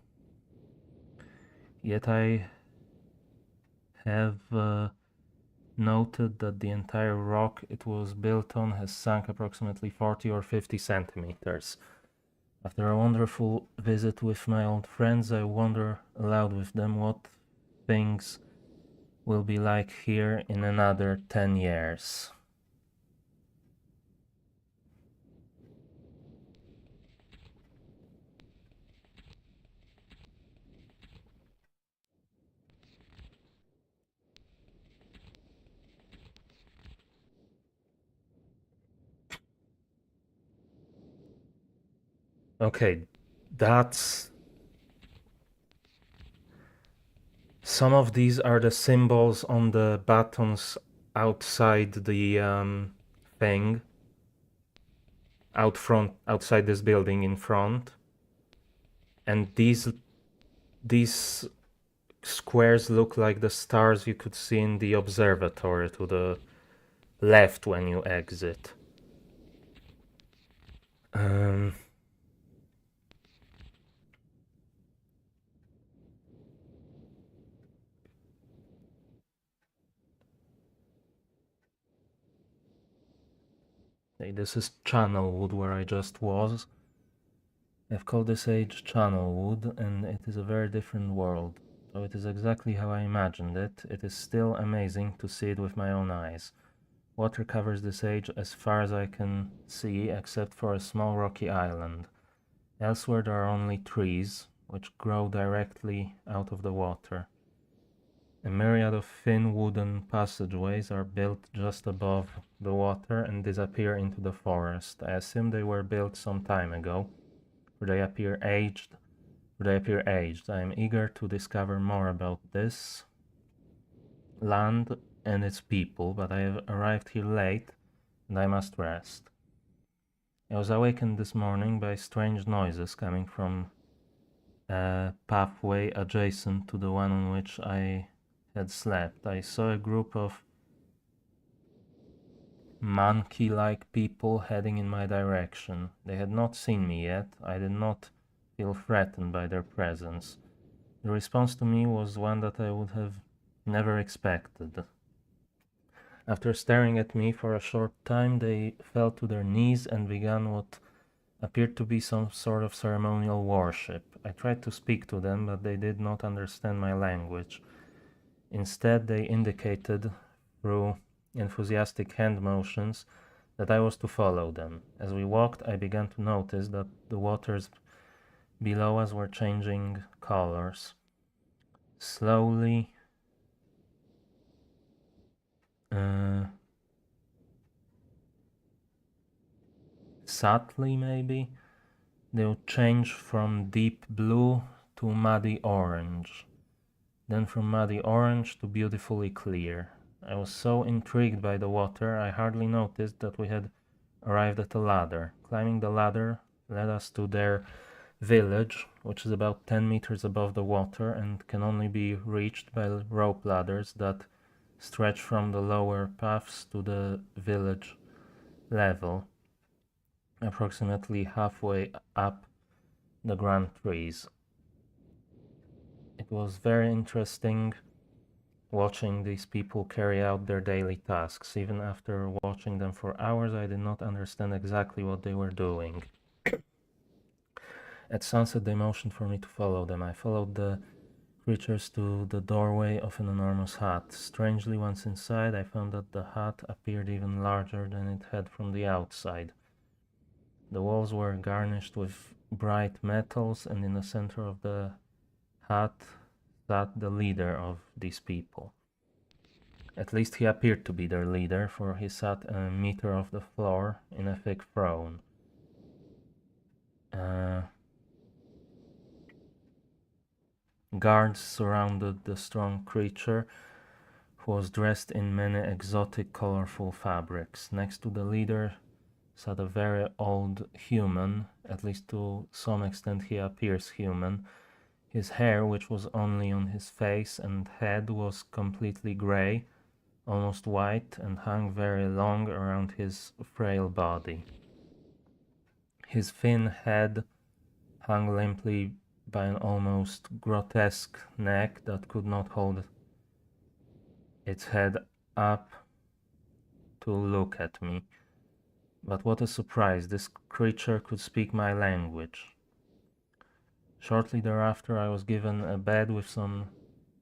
Speaker 1: Yet I have noted that the entire rock it was built on has sunk approximately 40 or 50 centimeters. After a wonderful visit with my old friends, I wonder aloud with them what things will be like here in another 10 years. Okay, that's... Some of these are the symbols on the buttons outside the thing. Outside this building in front. And these squares look like the stars you could see in the observatory to the left when you exit. Okay, this is Channelwood where I just was. I've called this age Channelwood, and it is a very different world. So it is exactly how I imagined it. It is still amazing to see it with my own eyes. Water covers this age as far as I can see, except for a small rocky island. Elsewhere there are only trees, which grow directly out of the water. A myriad of thin wooden passageways are built just above the water and disappear into the forest. I assume they were built some time ago, for they appear aged. I am eager to discover more about this land and its people, but I have arrived here late and I must rest. I was awakened this morning by strange noises coming from a pathway adjacent to the one on which I had slept. I saw a group of monkey-like people heading in my direction. They had not seen me yet. I did not feel threatened by their presence. The response to me was one that I would have never expected. After staring at me for a short time, they fell to their knees and began what appeared to be some sort of ceremonial worship. I tried to speak to them, but they did not understand my language. Instead, they indicated through enthusiastic hand motions that I was to follow them. As we walked, I began to notice that the waters below us were changing colors. Slowly, subtly maybe, they would change from deep blue to muddy orange, then from muddy orange to beautifully clear. I was so intrigued by the water, I hardly noticed that we had arrived at a ladder. Climbing the ladder led us to their village, which is about 10 meters above the water and can only be reached by rope ladders that stretch from the lower paths to the village level, approximately halfway up the grand trees. It was very interesting watching these people carry out their daily tasks. Even after watching them for hours, I did not understand exactly what they were doing. At sunset, they motioned for me to follow them. I followed the creatures to the doorway of an enormous hut. Strangely, once inside, I found that the hut appeared even larger than it had from the outside. The walls were garnished with bright metals, and in the center of the hut sat the leader of these people. At least he appeared to be their leader, for he sat a meter off the floor in a thick throne. Guards surrounded the strong creature, who was dressed in many exotic, colorful fabrics. Next to the leader sat a very old human, at least to some extent he appears human. His hair, which was only on his face and head, was completely gray, almost white, and hung very long around his frail body. His thin head hung limply by an almost grotesque neck that could not hold its head up to look at me. But what a surprise, this creature could speak my language. Shortly thereafter, I was given a bed with some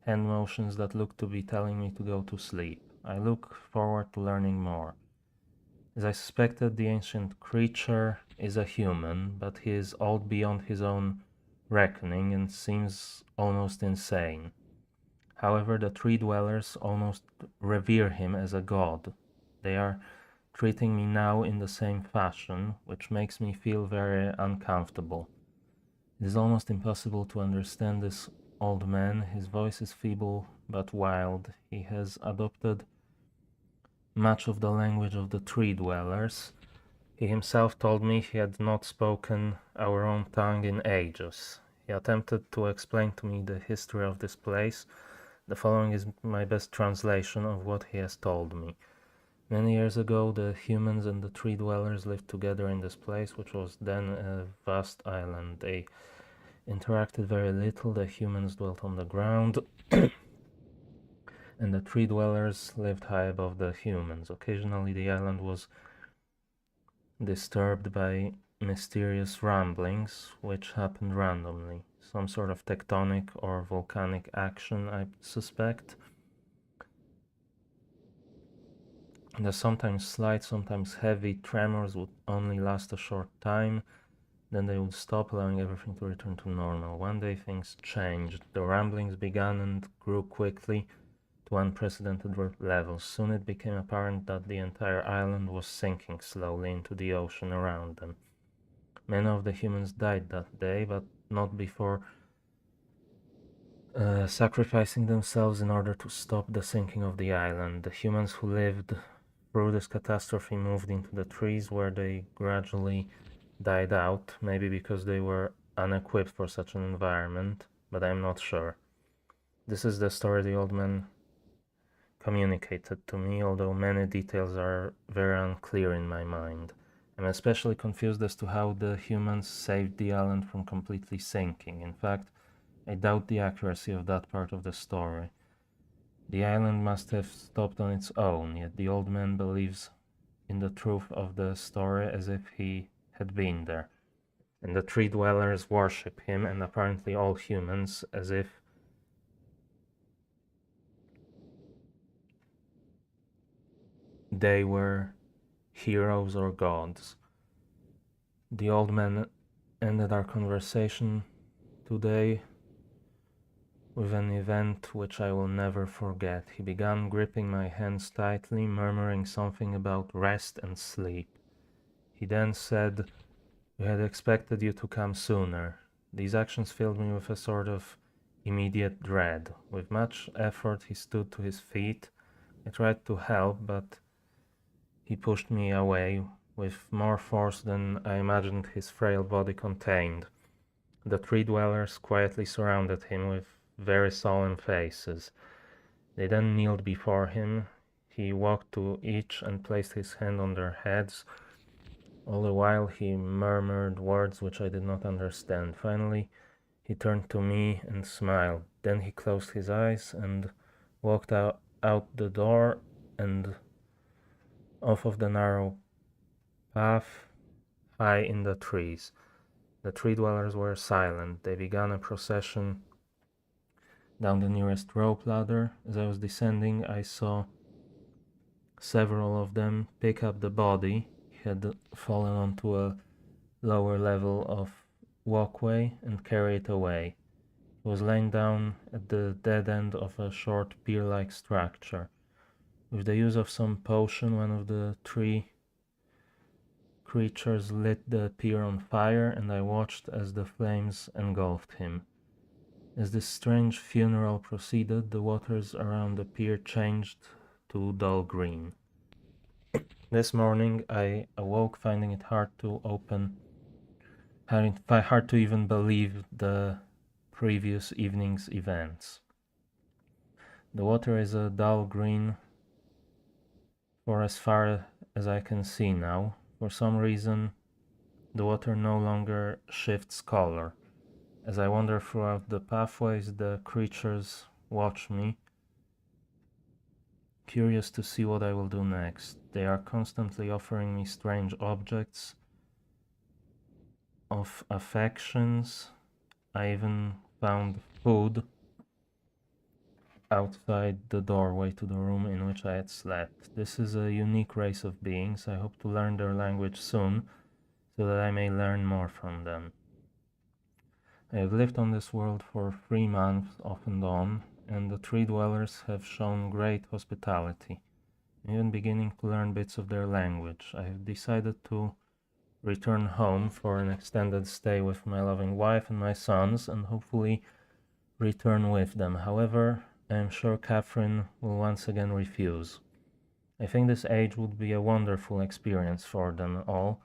Speaker 1: hand motions that looked to be telling me to go to sleep. I look forward to learning more. As I suspected, the ancient creature is a human, but he is old beyond his own reckoning and seems almost insane. However, the tree dwellers almost revere him as a god. They are treating me now in the same fashion, which makes me feel very uncomfortable. It is almost impossible to understand this old man. His voice is feeble but wild. He has adopted much of the language of the tree dwellers. He himself told me he had not spoken our own tongue in ages. He attempted to explain to me the history of this place. The following is my best translation of what he has told me. Many years ago, the humans and the tree dwellers lived together in this place, which was then a vast island. They interacted very little. The humans dwelt on the ground, and the tree dwellers lived high above the humans. Occasionally, the island was disturbed by mysterious rumblings, which happened randomly. Some sort of tectonic or volcanic action, I suspect. The sometimes slight, sometimes heavy tremors would only last a short time, then they would stop, allowing everything to return to normal. One day things changed. The ramblings began and grew quickly to unprecedented levels. Soon it became apparent that the entire island was sinking slowly into the ocean around them. Many of the humans died that day, but not before sacrificing themselves in order to stop the sinking of the island. The humans who lived through this catastrophe moved into the trees, where they gradually died out, maybe because they were unequipped for such an environment, but I'm not sure. This is the story the old man communicated to me, although many details are very unclear in my mind. I'm especially confused as to how the humans saved the island from completely sinking. In fact, I doubt the accuracy of that part of the story. The island must have stopped on its own, yet the old man believes in the truth of the story as if he had been there. And the tree dwellers worship him, and apparently all humans, as if they were heroes or gods. The old man ended our conversation today with an event which I will never forget. He began gripping my hands tightly, murmuring something about rest and sleep. He then said, "We had expected you to come sooner." These actions filled me with a sort of immediate dread. With much effort, he stood to his feet. I tried to help, but he pushed me away with more force than I imagined his frail body contained. The tree dwellers quietly surrounded him with very solemn faces. They then kneeled before him. He walked to each and placed his hand on their heads. All the while he murmured words which I did not understand. Finally, he turned to me and smiled. Then he closed his eyes and walked out the door and off of the narrow path high in the trees. The tree dwellers were silent. They began a procession down the nearest rope ladder. As I was descending, I saw several of them pick up the body. He had fallen onto a lower level of walkway and carry it away. He was laying down at the dead end of a short pier-like structure. With the use of some potion, one of the three creatures lit the pier on fire, and I watched as the flames engulfed him. As this strange funeral proceeded, the waters around the pier changed to dull green. This morning I awoke finding it hard to even believe the previous evening's events. The water is a dull green for as far as I can see now. For some reason, the water no longer shifts color. As I wander throughout the pathways, the creatures watch me, curious to see what I will do next. They are constantly offering me strange objects of affections. I even found food outside the doorway to the room in which I had slept. This is a unique race of beings. I hope to learn their language soon, so that I may learn more from them. I have lived on this world for 3 months off and on, and the tree dwellers have shown great hospitality. I'm even beginning to learn bits of their language. I have decided to return home for an extended stay with my loving wife and my sons, and hopefully return with them. However, I am sure Catherine will once again refuse. I think this age would be a wonderful experience for them all,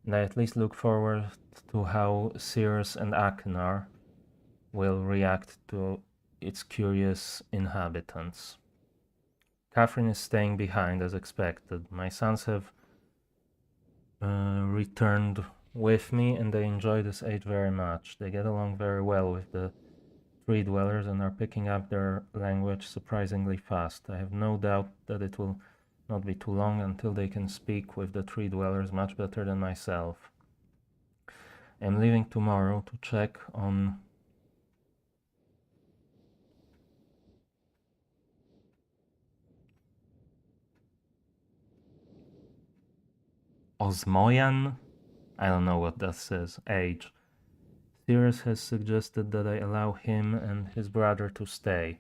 Speaker 1: and I at least look forward to how Cirrus and Achenar will react to its curious inhabitants. Catherine is staying behind as expected. My sons have returned with me and they enjoy this age very much. They get along very well with the tree dwellers and are picking up their language surprisingly fast. I have no doubt that it will not be too long until they can speak with the tree dwellers much better than myself. I am leaving tomorrow to check on Osmoyan. I don't know what that says. Age. Sirius has suggested that I allow him and his brother to stay.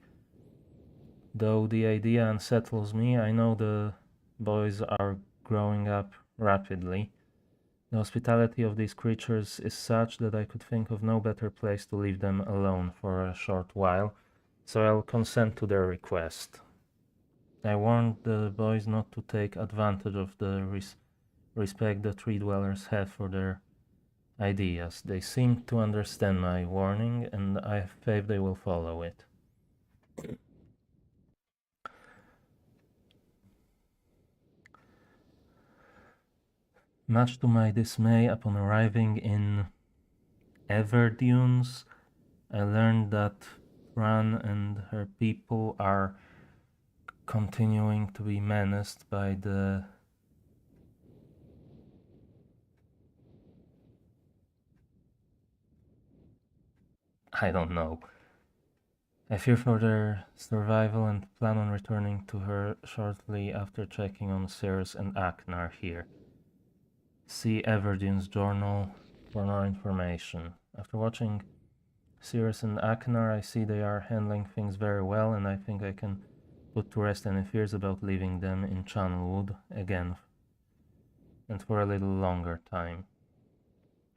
Speaker 1: Though the idea unsettles me, I know the boys are growing up rapidly. The hospitality of these creatures is such that I could think of no better place to leave them alone for a short while, so I'll consent to their request. I warned the boys not to take advantage of the respect the tree dwellers have for their ideas. They seem to understand my warning, and I have faith they will follow it. Much to my dismay, upon arriving in Everdunes, I learned that Fran and her people are continuing to be menaced by the I don't know. I fear for their survival and plan on returning to her shortly after checking on Cirrus and Aknar here. See Everdune's journal for more information. After watching Cirrus and Aknar, I see they are handling things very well, and I think I can put to rest any fears about leaving them in Channelwood again, and for a little longer time.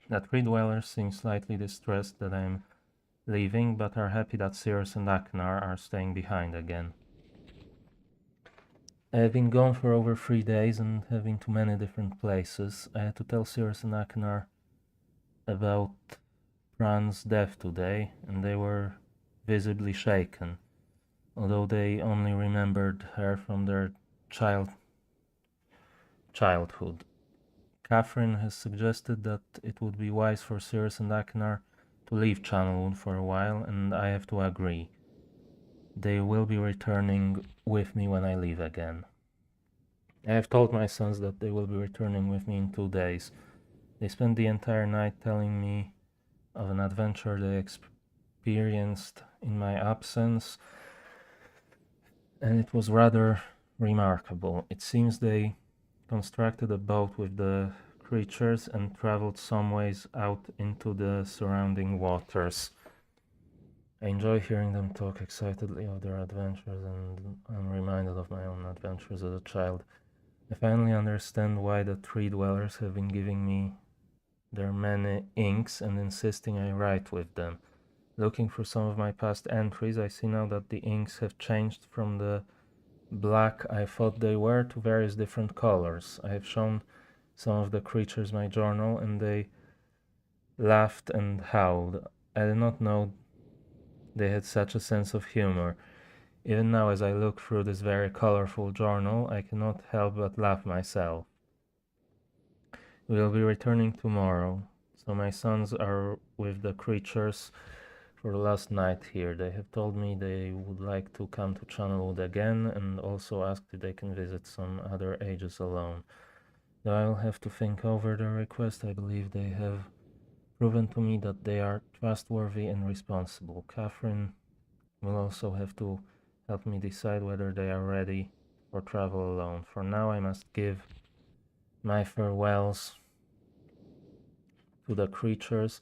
Speaker 1: The tree dwellers seem slightly distressed that I am leaving, but are happy that Cirrus and Aknar are staying behind again. I have been gone for over 3 days and have been to many different places. I had to tell Cirrus and Aknar about Fran's death today, and they were visibly shaken, although they only remembered her from their childhood. Catherine has suggested that it would be wise for Cirrus and Aknar to leave Channelwood for a while, and I have to agree. They will be returning with me when I leave again. I have told my sons that they will be returning with me in 2 days. They spent the entire night telling me of an adventure they experienced in my absence, and it was rather remarkable. It seems they constructed a boat with the creatures and traveled some ways out into the surrounding waters. I enjoy hearing them talk excitedly of their adventures, and I'm reminded of my own adventures as a child. I finally understand why the tree dwellers have been giving me their many inks and insisting I write with them. Looking through some of my past entries, I see now that the inks have changed from the black I thought they were to various different colors. I have shown some of the creatures my journal, and they laughed and howled. I did not know they had such a sense of humor. Even now, as I look through this very colorful journal, I cannot help but laugh myself. We will be returning tomorrow, so my sons are with the creatures for the last night here. They have told me they would like to come to Channelwood again, and also asked if they can visit some other ages alone. Though I'll have to think over their request, I believe they have proven to me that they are trustworthy and responsible. Catherine will also have to help me decide whether they are ready for travel alone. For now, I must give my farewells to the creatures,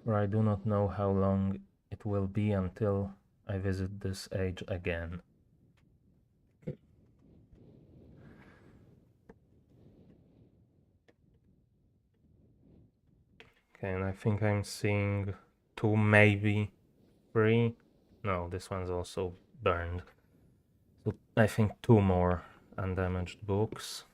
Speaker 1: for I do not know how long it will be until I visit this age again. Okay, and I think I'm seeing 2, maybe 3. No, this one's also burned. So I think 2 more undamaged books.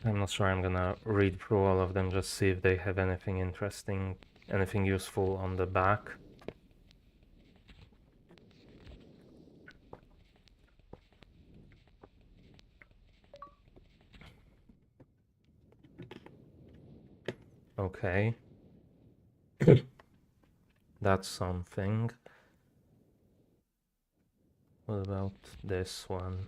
Speaker 1: I'm not sure I'm gonna read through all of them, just see if they have anything interesting anything useful on the back. Okay. That's something. What about this one?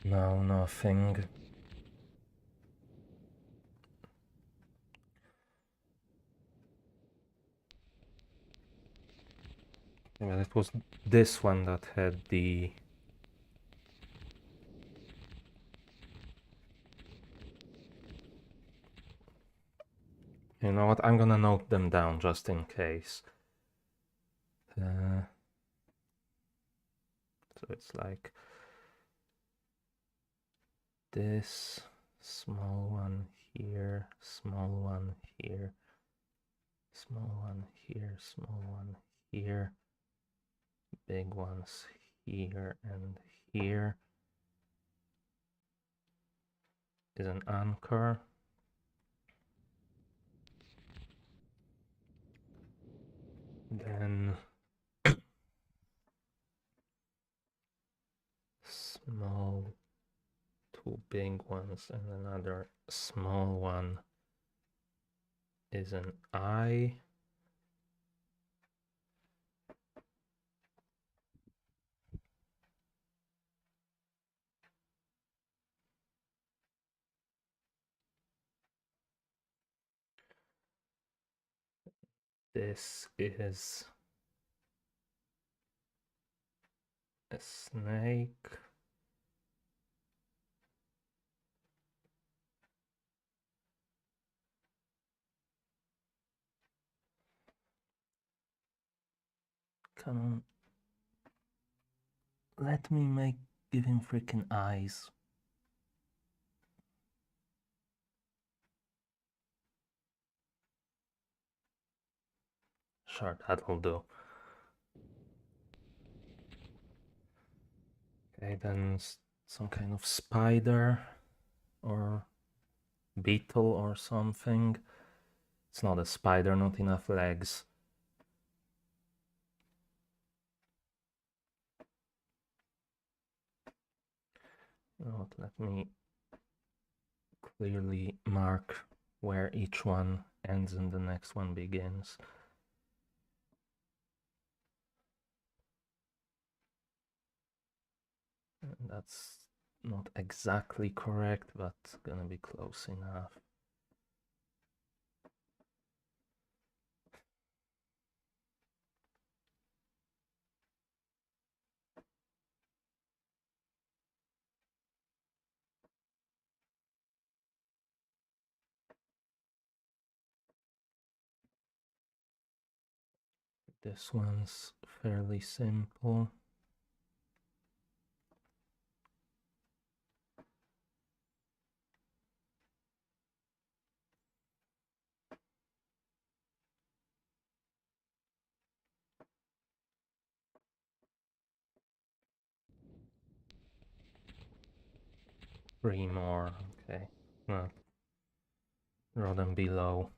Speaker 1: No, nothing. Well, it was this one that had the... You know what? I'm gonna note them down just in case. So it's like this small one here, small one here, small one here, small one here, big ones here and here is an anchor. Then small, two big ones and another small one is an eye. This is a snake. Come on. Let me give him freaking eyes. Sure, that'll do. Okay, then some kind of spider or beetle or something. It's not a spider, not enough legs. You know what, let me clearly mark where each one ends and the next one begins. And that's not exactly correct, but gonna be close enough. This one's fairly simple. Three more, okay. Well, draw them below.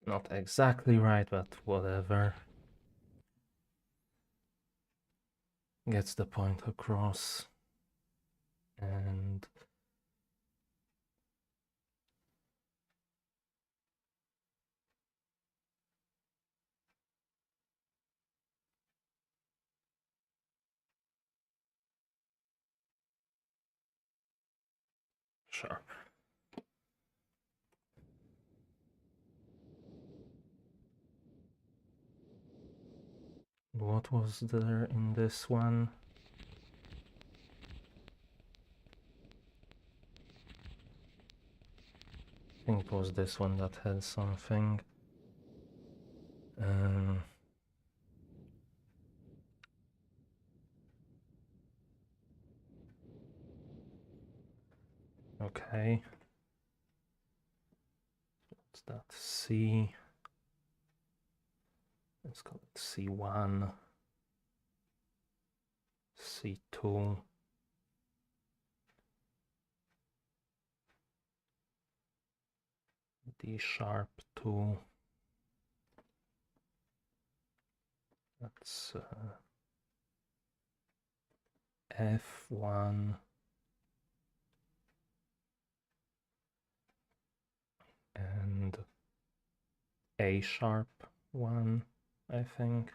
Speaker 1: Not exactly right, but whatever. Gets the point across. And Sure. What was there in this one? I think it was this one that had something. Okay. What's that? C. Let's call it C1. C2. D# 2. That's F1. And A#1, I think.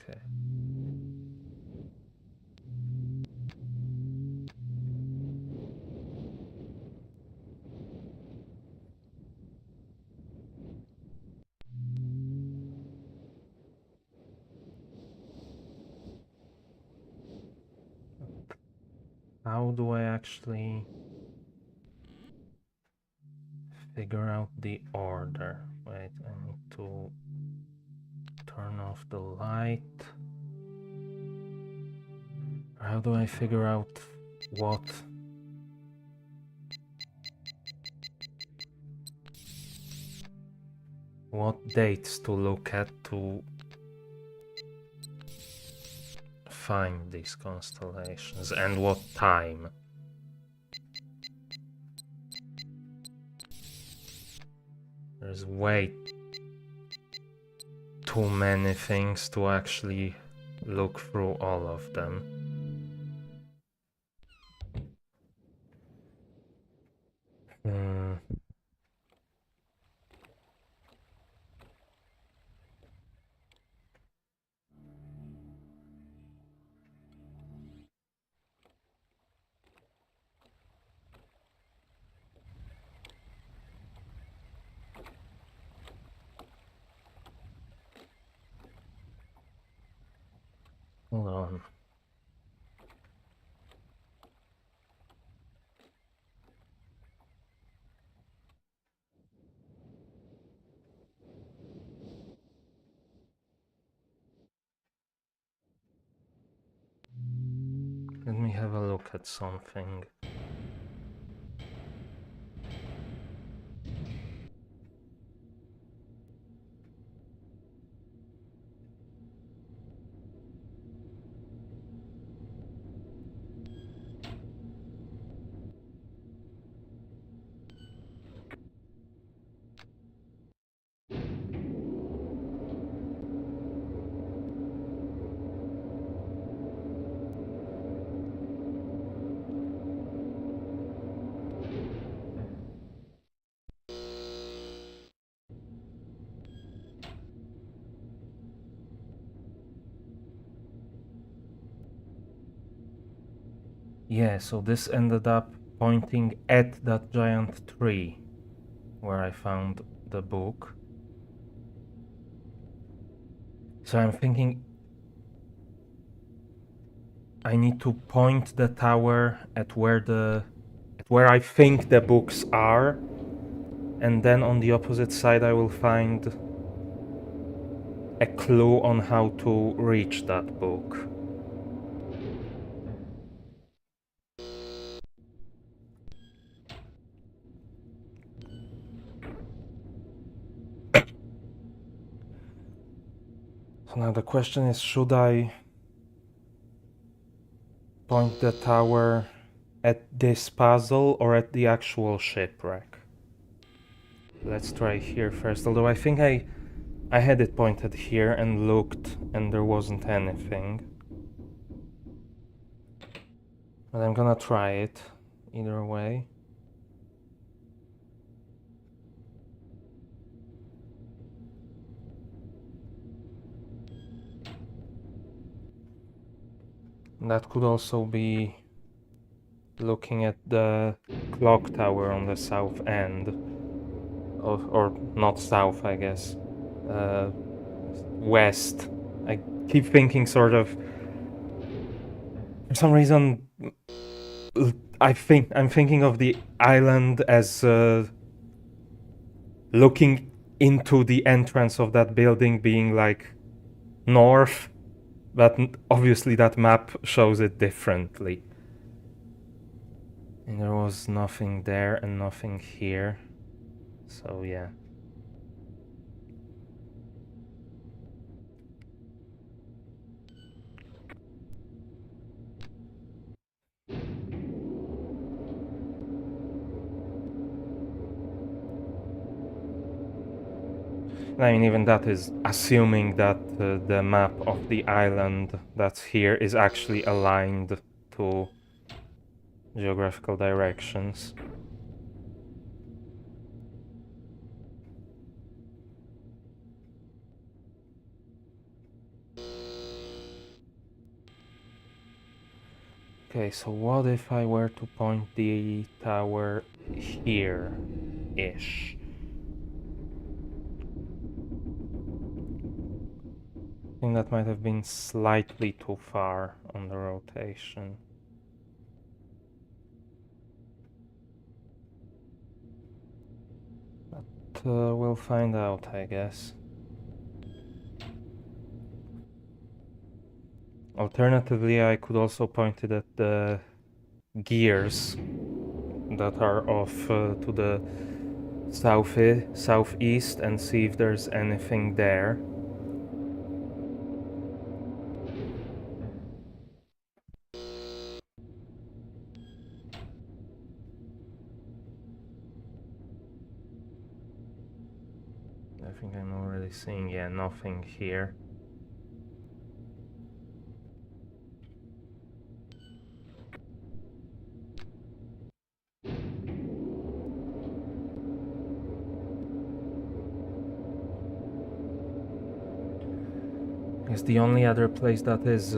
Speaker 1: Okay. How do I actually figure out the order? Wait, I need to turn off the light. How do I figure out what dates to look at to find these constellations, and what time? There's way too many things to actually look through all of them. Hold on. Let me have a look at something. Yeah, so this ended up pointing at that giant tree where I found the book. So I'm thinking I need to point the tower at where I think the books are, and then on the opposite side I will find a clue on how to reach that book. So now the question is, should I point the tower at this puzzle or at the actual shipwreck? Let's try here first, although I think I had it pointed here and looked and there wasn't anything. But I'm gonna try it either way. That could also be looking at the clock tower on the south end. Or not south, I guess. West. I keep thinking sort of... For some reason, I'm thinking of the island as looking into the entrance of that building being like north, but obviously that map shows it differently. And there was nothing there and nothing here, so yeah. I mean, even that is assuming that the map of the island that's here is actually aligned to geographical directions. Okay, so what if I were to point the tower here-ish? I think that might have been slightly too far on the rotation. But we'll find out, I guess. Alternatively, I could also point it at the gears that are off to the southeast and see if there's anything there. I think I'm already seeing, yeah, nothing here. I guess the only other place that is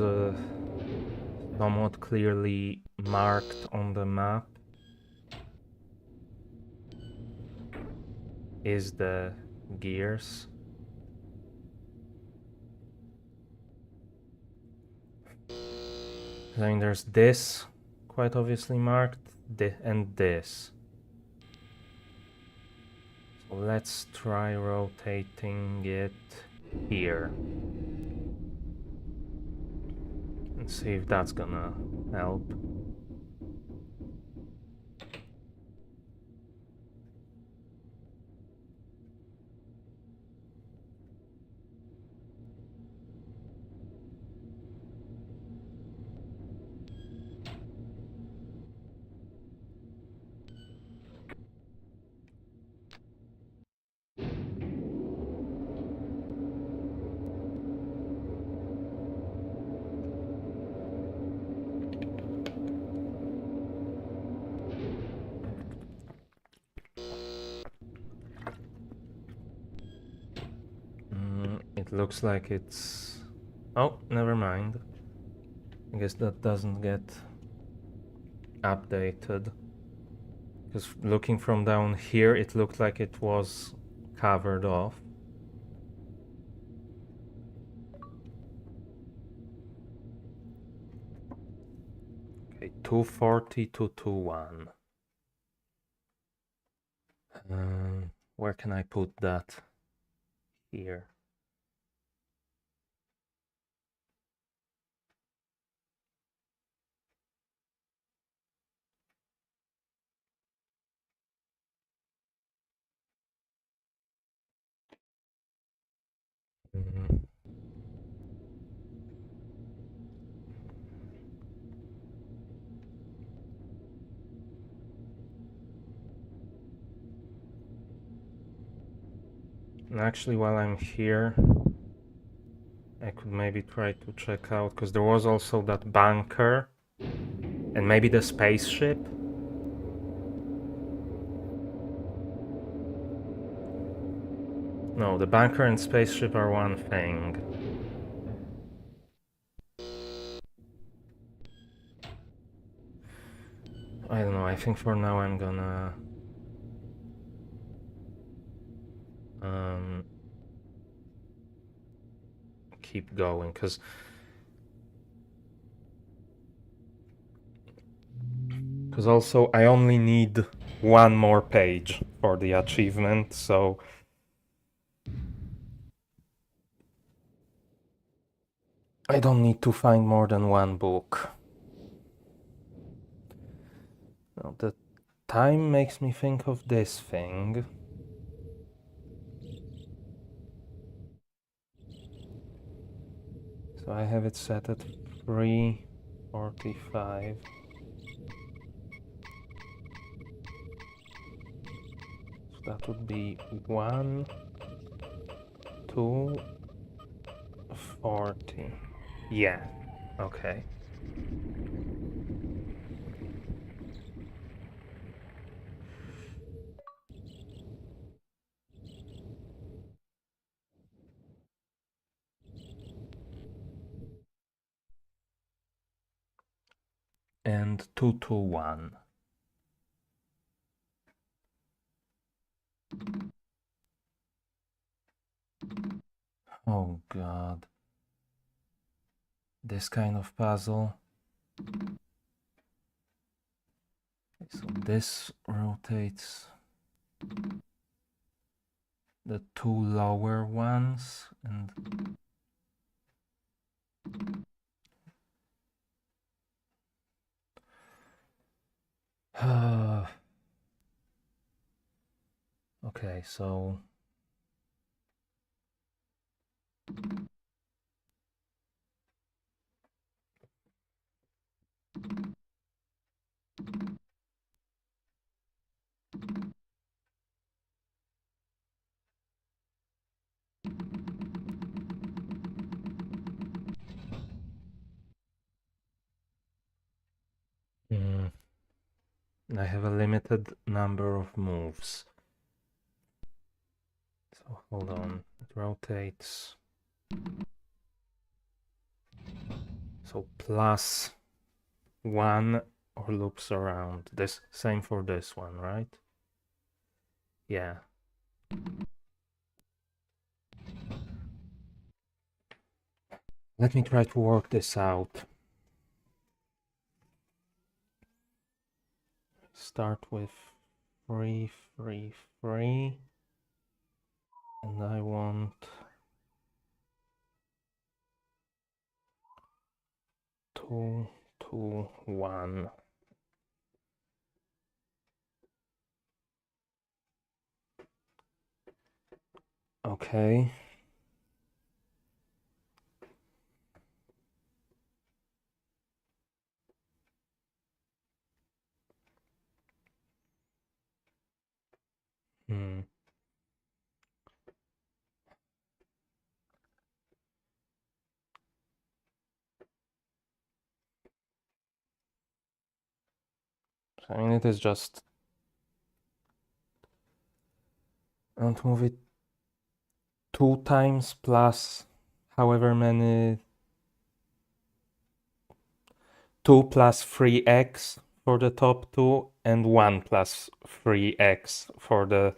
Speaker 1: somewhat clearly marked on the map is the gears. I mean, there's this, quite obviously marked, and this. So let's try rotating it here. And see if that's gonna help. It looks like it's... Oh, never mind. I guess that doesn't get updated. Because looking from down here, it looked like it was covered off. Okay, 240 to 21. Where can I put that? Here. Mhm. And actually, while I'm here, I could maybe try to check out, because there was also that bunker And maybe the spaceship? No, the bunker and spaceship are one thing. I don't know, I think for now I'm gonna... keep going, because also I only need one more page for the achievement, so I don't need to find more than one book. Now, the time makes me think of this thing. So I have it set at 3:45. So that would be 1, 2, 40. Yeah, okay. And 221. Oh god. This kind of puzzle. So this rotates the two lower ones and okay, so I have a limited number of moves. So hold on, it rotates. So +1 or loops around. This same for this one, right? Yeah. Let me try to work this out. Start with 3, 3, 3. And I want 2, 2, 1. Okay. I mean, it is just... and move it 2 times plus however many... 2 plus 3x for the top two and 1 plus 3x for the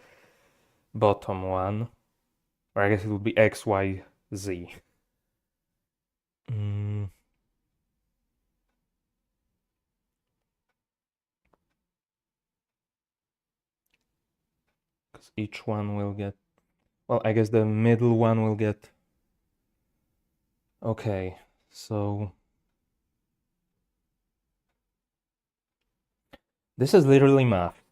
Speaker 1: bottom one. Or I guess it would be x, y, z. Because each one will get... well, I guess the middle one will get... okay, so... this is literally math.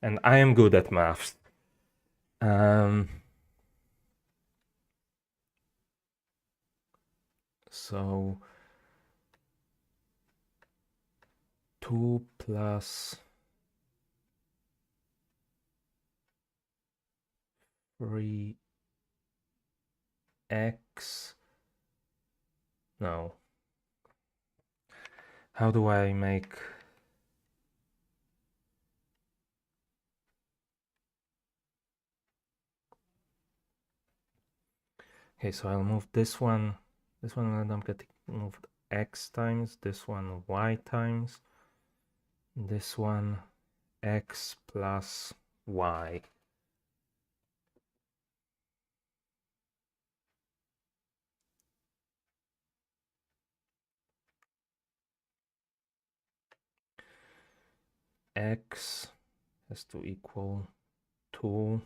Speaker 1: And I am good at maths. So 2 plus 3x No. How do I make... Okay, so I'll move this one will end up getting moved x times, this one y times, this one x plus y. X has to equal 2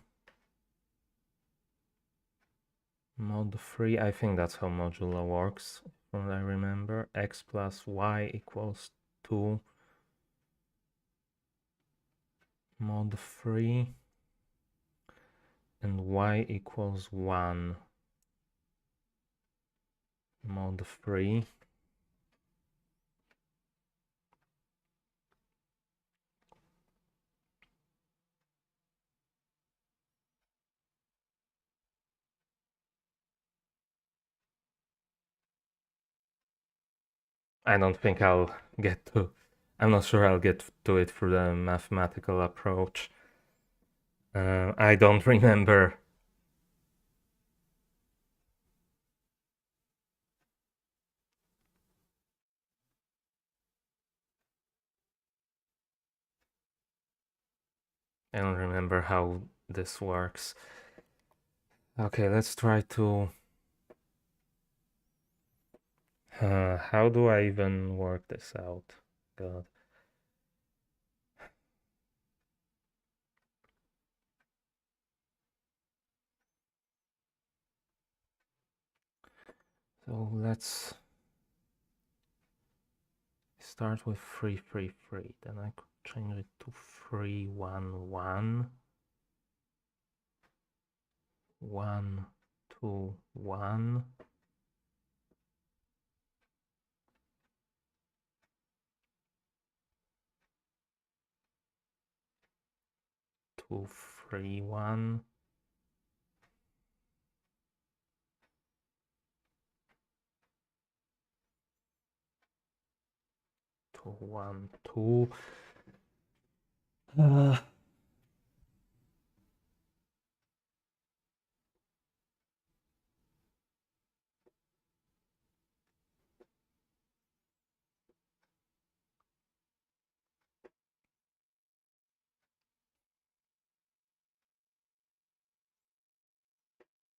Speaker 1: mod 3. I think that's how modulo works, from what I remember. X plus y equals 2 mod 3 and y equals 1 mod 3. I don't think I'll get to... I'm not sure I'll get to it through the mathematical approach. I don't remember. I don't remember how this works. Okay, let's try to... how do I even work this out? God. So let's start with 3, 3, 3. Then I could change it to 3, 1, 1. 1, 2, 1. 2, 3, 1. 2, 1, 2.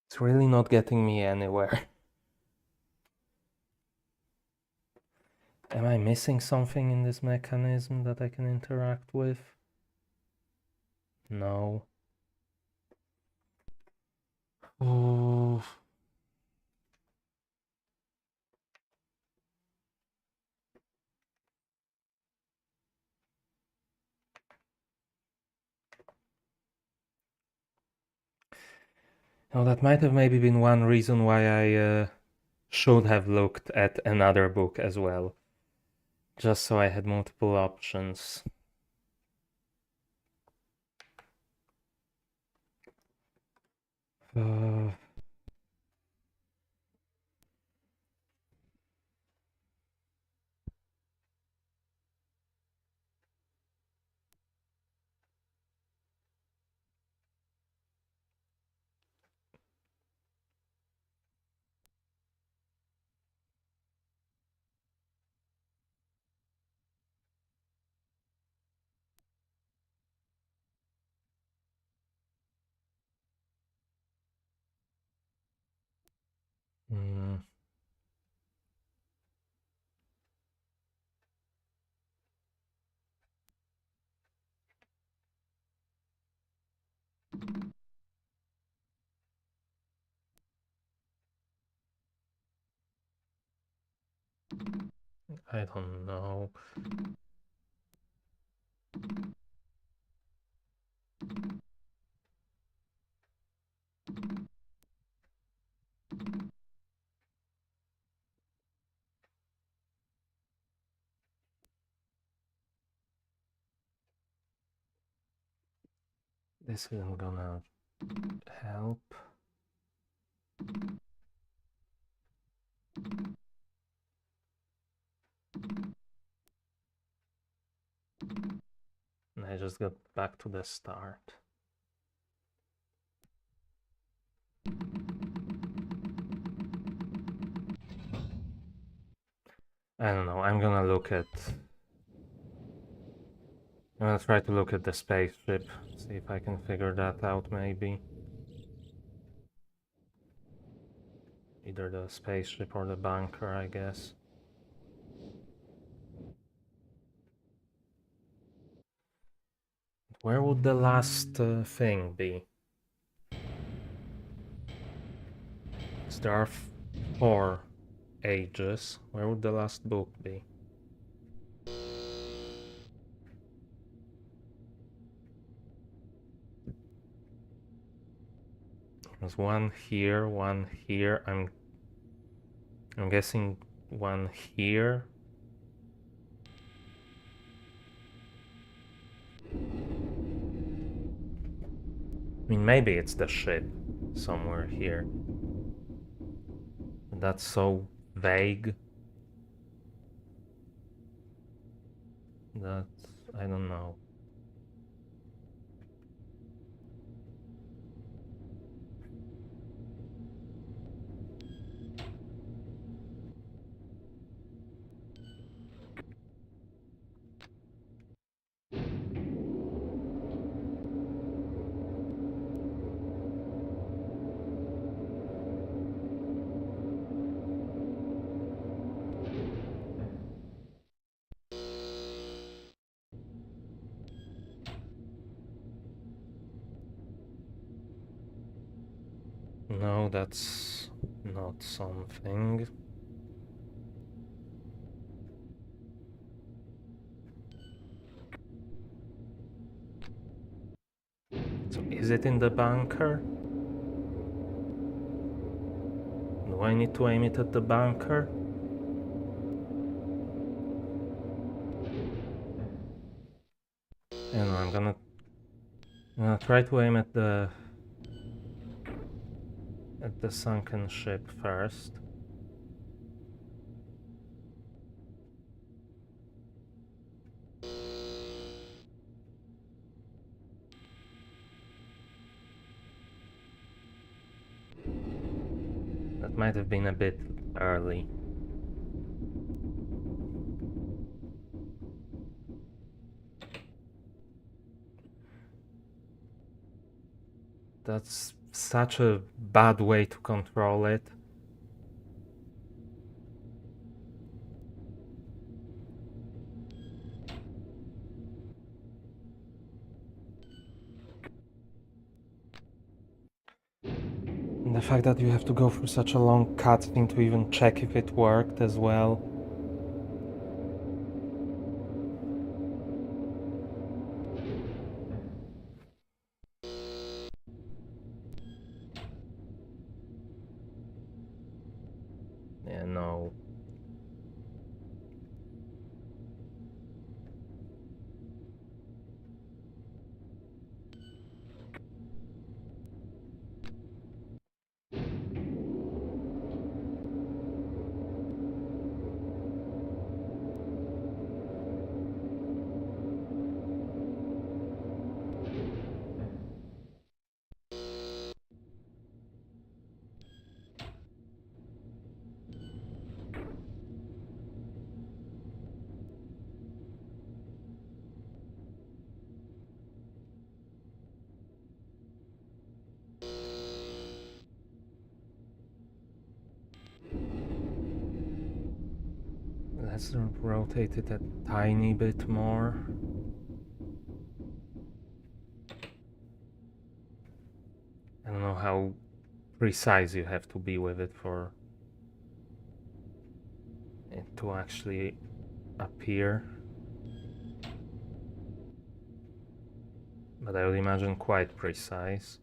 Speaker 1: It's really not getting me anywhere. Am I missing something in this mechanism that I can interact with? No. Oh. Now that might have maybe been one reason why I should have looked at another book as well. Just so I had multiple options. Uh, mm, I don't know. This isn't gonna help. I just got back to the start. I don't know, I'm gonna try to look at the spaceship, see if I can figure that out maybe. Either the spaceship or the bunker, I guess. Where would the last thing be? So there are 4 ages. Where would the last book be? There's one here, one here. I'm guessing one here. I mean, maybe it's the ship somewhere here. That's so vague that I don't know. No, that's not something. So is it in the bunker? Do I need to aim it at the bunker? I don't know, I'm gonna try to aim at the sunken ship first. That might have been a bit early. That's such a bad way to control it. And the fact that you have to go through such a long cutscene to even check if it worked as well. Yeah, no. Let's rotate it a tiny bit more. I don't know how precise you have to be with it for it to actually appear. But I would imagine quite precise.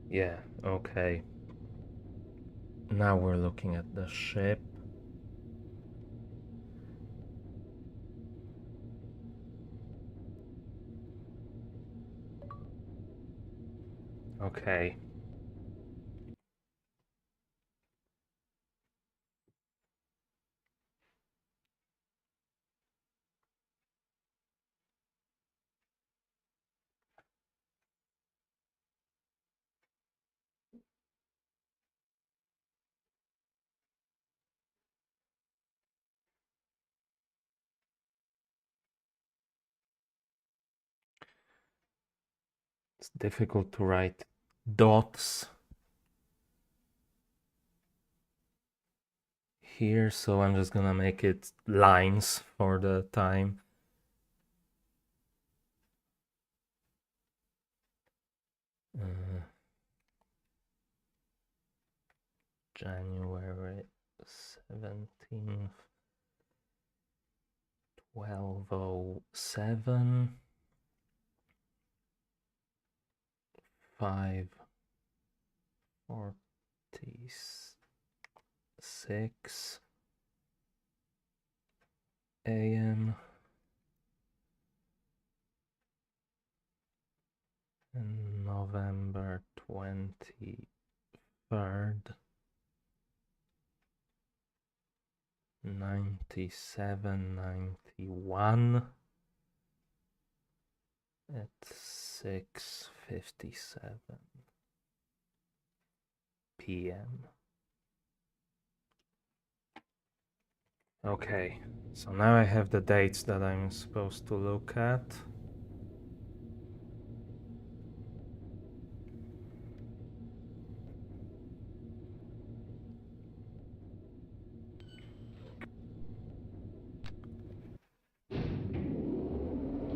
Speaker 1: Yeah, okay. Now we're looking at the ship. Okay. It's difficult to write dots here, so I'm just gonna make it lines for the time. January 17th, 12:07, 5:46 a.m. and November 23rd, 9791 at 6:57 p.m. Okay, so now I have the dates that I'm supposed to look at.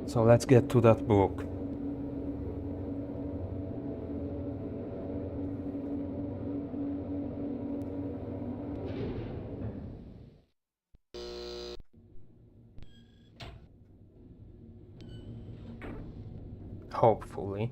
Speaker 1: So let's get to that book. Hopefully.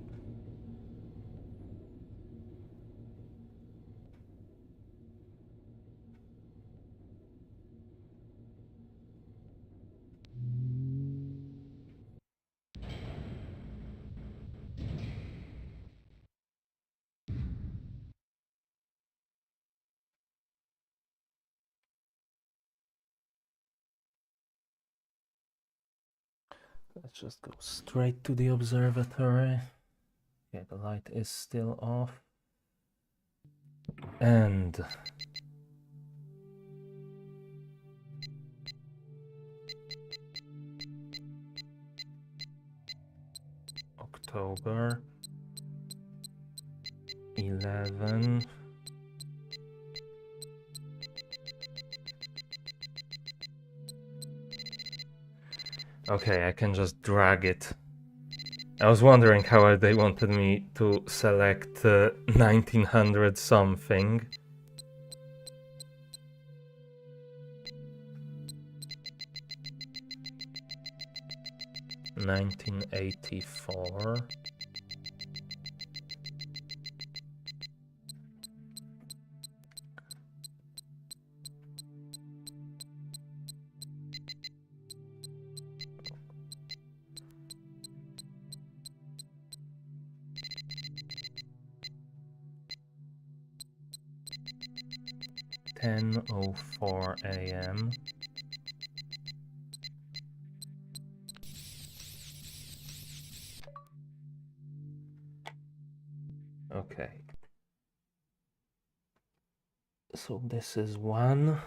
Speaker 1: Let's just go straight to the observatory. Okay, the light is still off. And October 11. Okay, I can just drag it. I was wondering how they wanted me to select 1900 something. $1984. $10:04 a.m. Okay. So this is one.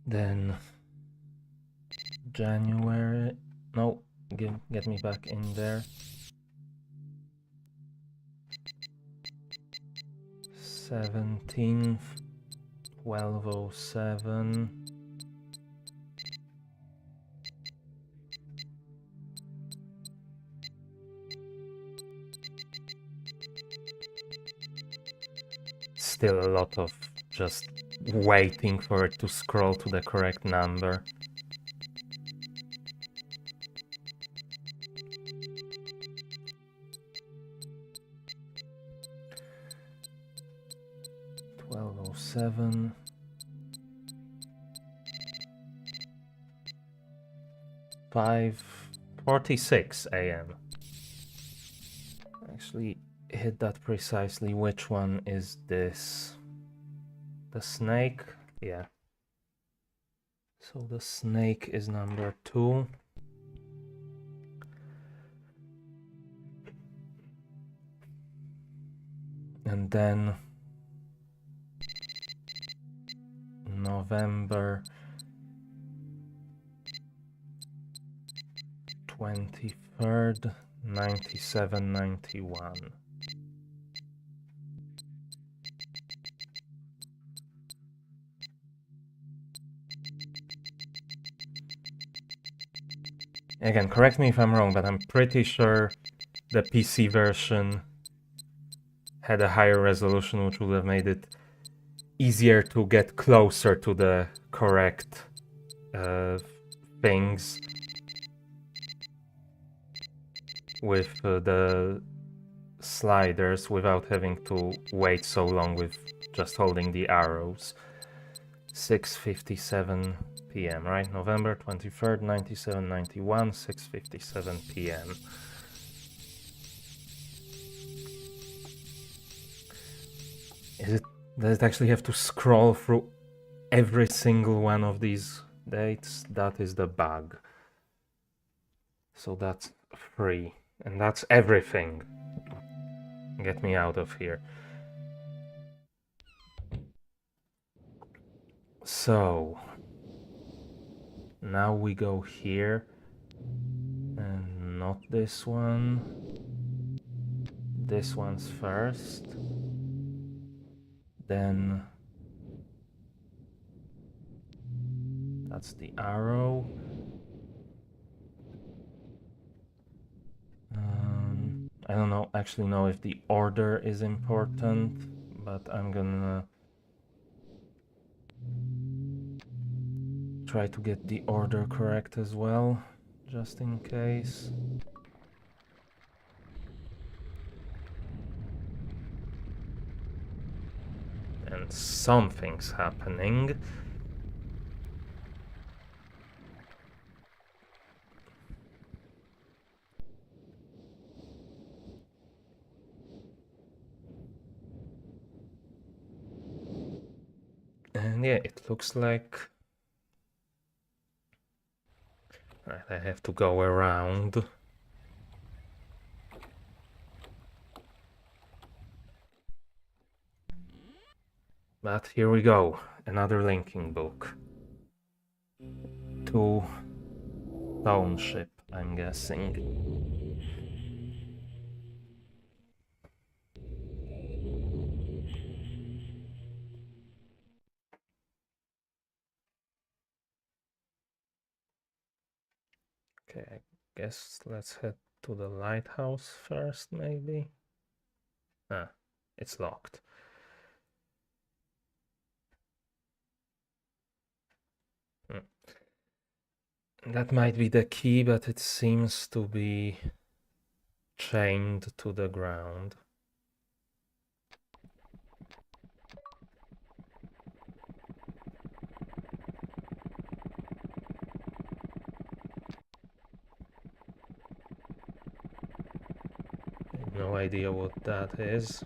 Speaker 1: Then January. No, get me back in there. 17th, 12:07. Still a lot of just waiting for it to scroll to the correct number. $12:07. 5:46 a.m. Actually, hit that precisely. Which one is this? The snake? Yeah. So the snake is number 2. And then November 23rd, 9791. Again, correct me if I'm wrong, but I'm pretty sure the PC version had a higher resolution, which would have made it easier to get closer to the correct things with the sliders without having to wait so long with just holding the arrows. 6:57 p.m., right? November 23rd, 9791, 6:57 p.m. Does it actually have to scroll through every single one of these dates? That is the bug. So that's 3. And that's everything. Get me out of here. So now we go here. And not this one. This one's first. Then that's the arrow. I don't know, actually know if the order is important, but I'm gonna try to get the order correct as well, just in case. And something's happening. And yeah, it looks like... Right, I have to go around. But here we go, another linking book. To Township, I'm guessing. Okay, I guess let's head to the lighthouse first, maybe? Ah, it's locked. That might be the key, but it seems to be chained to the ground. No idea what that is.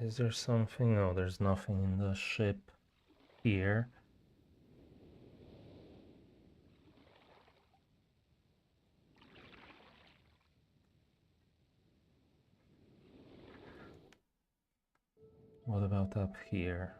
Speaker 1: Is there something? No, there's nothing in the ship here. What about up here?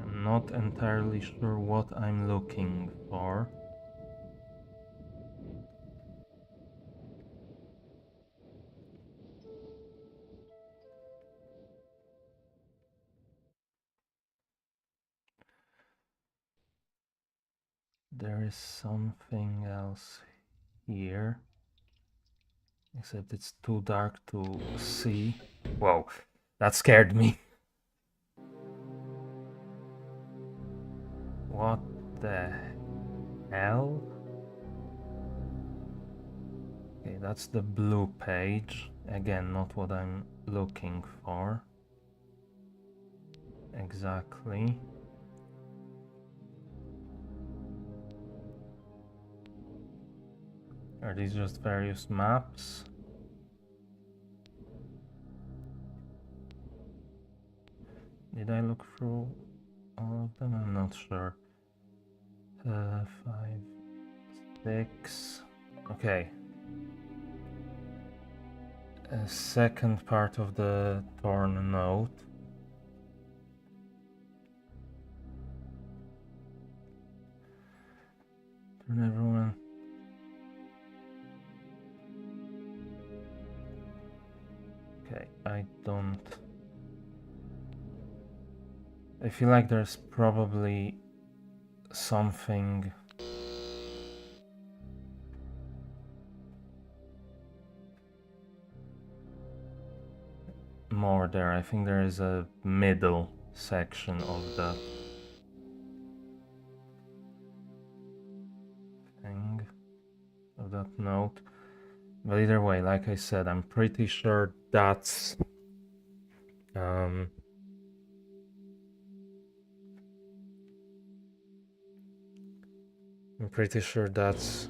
Speaker 1: I'm not entirely sure what I'm looking for. There is something else here. Except it's too dark to see. Whoa, that scared me. What the hell? Okay, that's the blue page. Again, not what I'm looking for. Exactly. Are these just various maps? Did I look through all of them? I'm not sure. 5, 6. Okay. A second part of the torn note. Turn everyone. Okay, I don't. I feel like there's probably something more there. I think there is a middle section of that thing, of that note. But either way, like I said, I'm pretty sure that's I'm pretty sure that's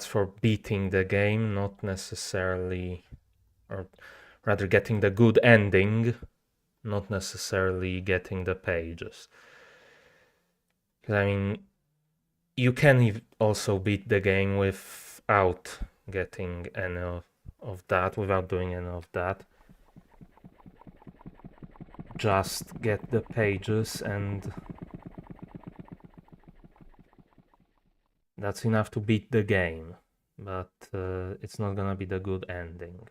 Speaker 1: for beating the game, not necessarily, or rather getting the good ending, not necessarily getting the pages. Because I mean, you can also beat the game without getting any of that, without doing any of that. Just get the pages and that's enough to beat the game, but it's not gonna be the good ending.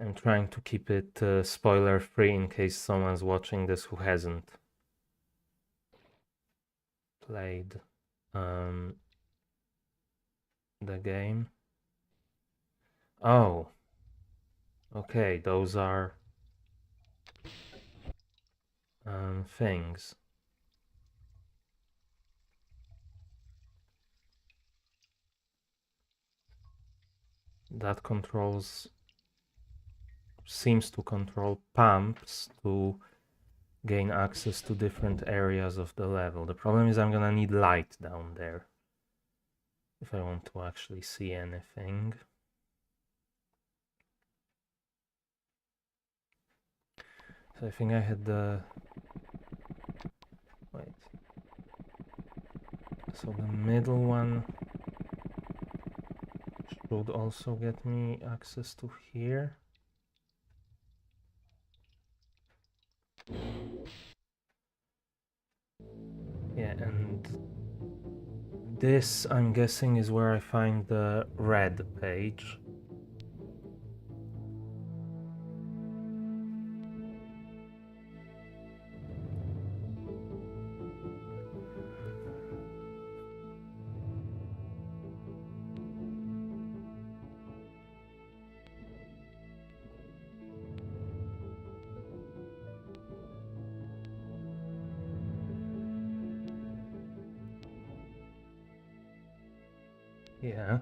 Speaker 1: I'm trying to keep it spoiler free in case someone's watching this who hasn't played the game. Oh, okay, those are things. That seems to control pumps to gain access to different areas of the level. The problem is I'm gonna need light down there if I want to actually see anything. So I think I had the... Wait. So the middle one should also get me access to here. Yeah, and this, I'm guessing, is where I find the red page. Yeah.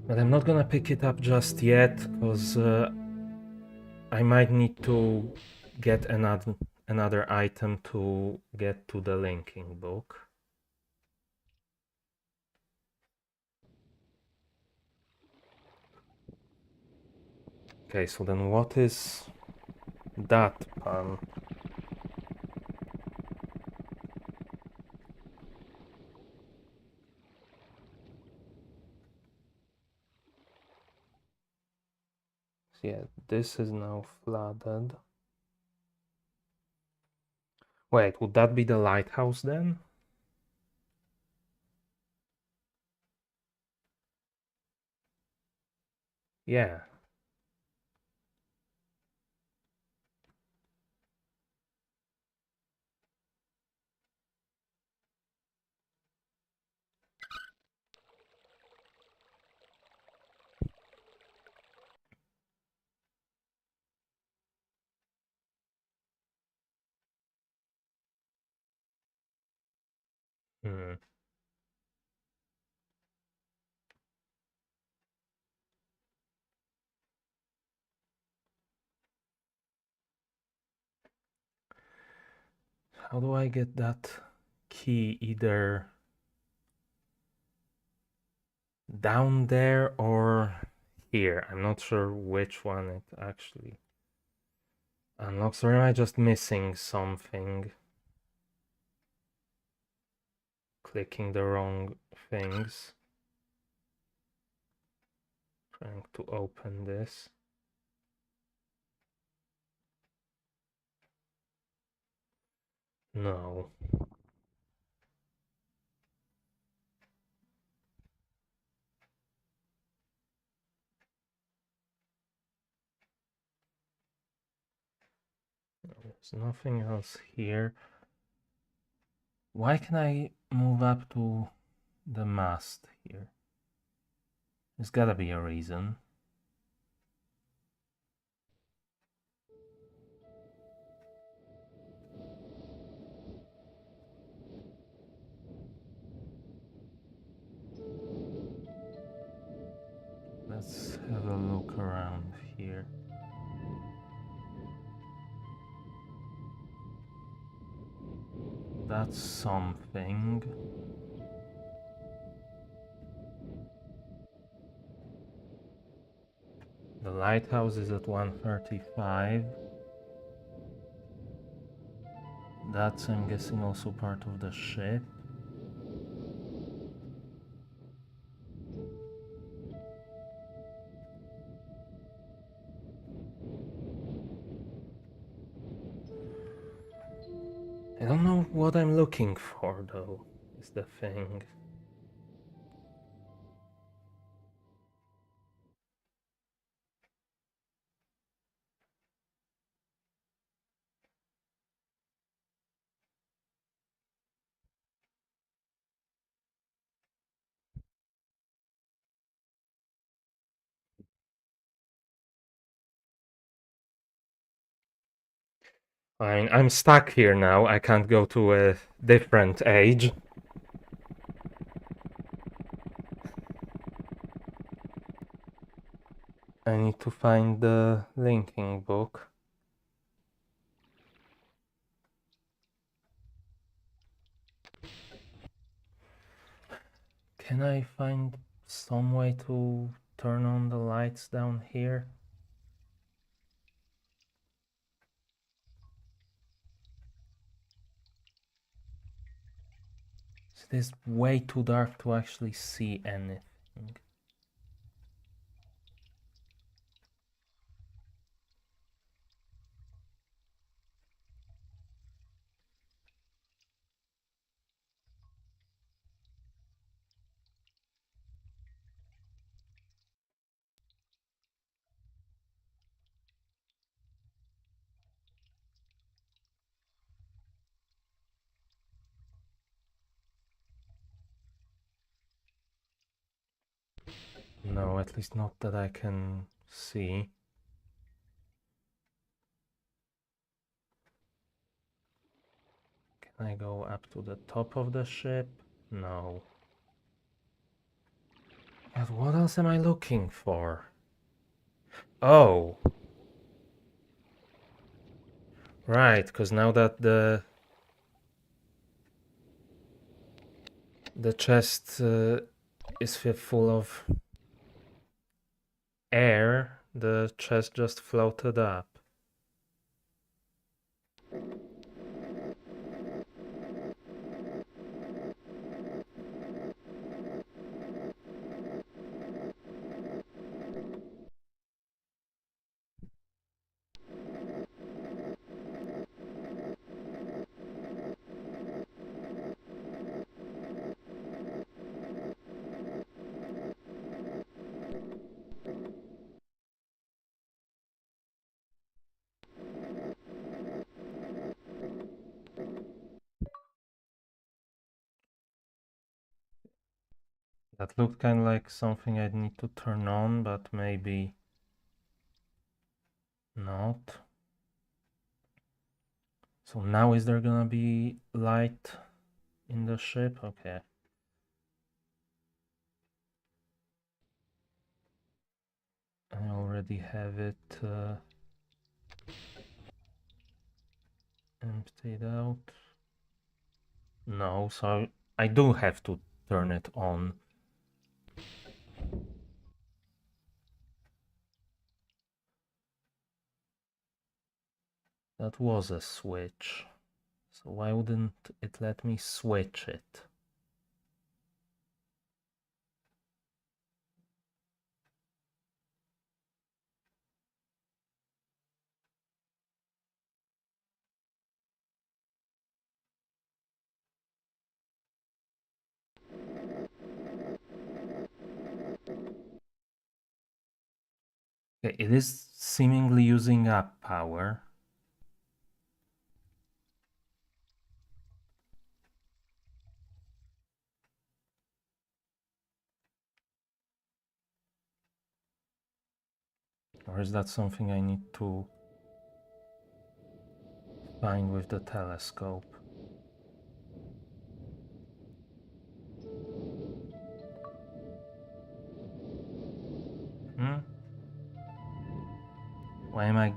Speaker 1: But I'm not gonna pick it up just yet, because I might need to get another item to get to the linking book. Okay, so then what is that pun? So yeah, this is now flooded. Wait, would that be the lighthouse then? Yeah. Hmm. How do I get that key? Either down there or here. I'm not sure which one it actually unlocks, or am I just missing something? Clicking the wrong things. Trying to open this. No. There's nothing else here. Why can I move up to the mast here? There's gotta be a reason. Let's have a look around here. That's something. The lighthouse is at 135. That's, I'm guessing, also part of the ship. I don't know what I'm looking for, though, is the thing. I'm stuck here now. I can't go to a different age. I need to find the linking book. Can I find some way to turn on the lights down here? It is way too dark to actually see anything. No, at least not that I can see. Can I go up to the top of the ship? No. But what else am I looking for? Oh. Right, because now that the chest is full of air, the chest just floated up. That looked kind of like something I'd need to turn on, but maybe not. So now is there gonna be light in the ship? Okay. I already have it emptied out. No, so I do have to turn it on. That was a switch. So why wouldn't it let me switch it? Okay, it is seemingly using up power. Or is that something I need to find with the telescope? Hmm? Why am I...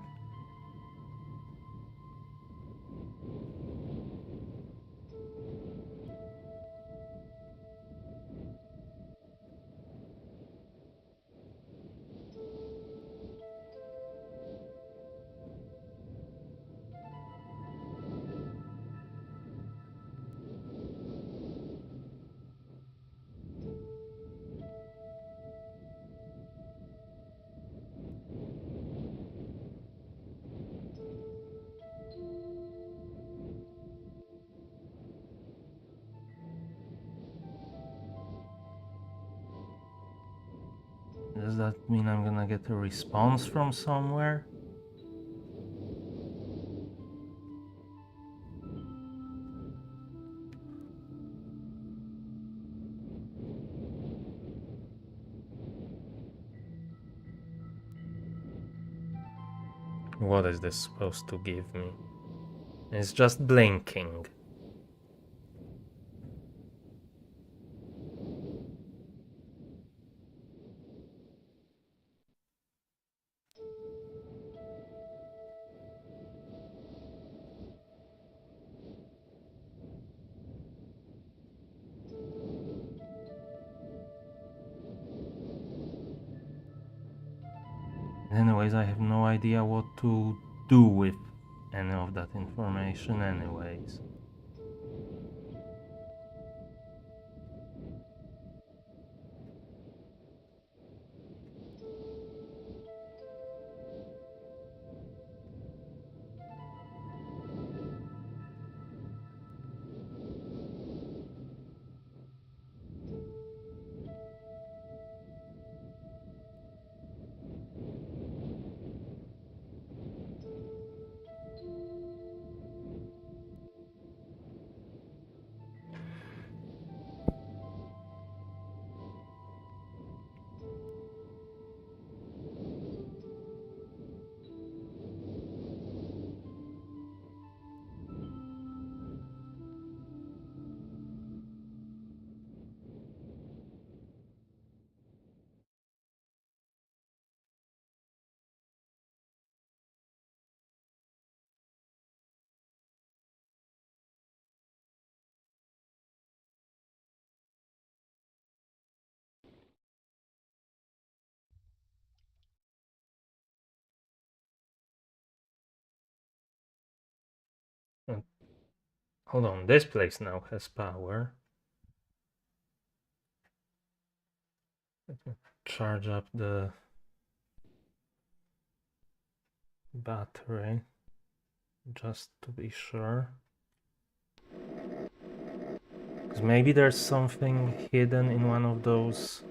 Speaker 1: Does that mean I'm gonna get a response from somewhere? What is this supposed to give me? It's just blinking. Anyways, I have no idea what to do with any of that information anyways. Uh, Hold on, this place now has power. Let me charge up the battery just to be sure. Because maybe there's something hidden in one of those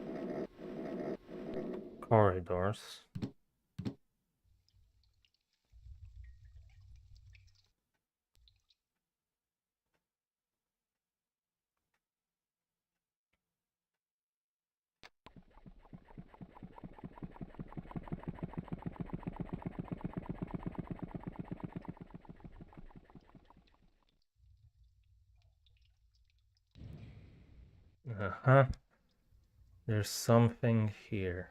Speaker 1: corridors. Uh-huh. There's something here.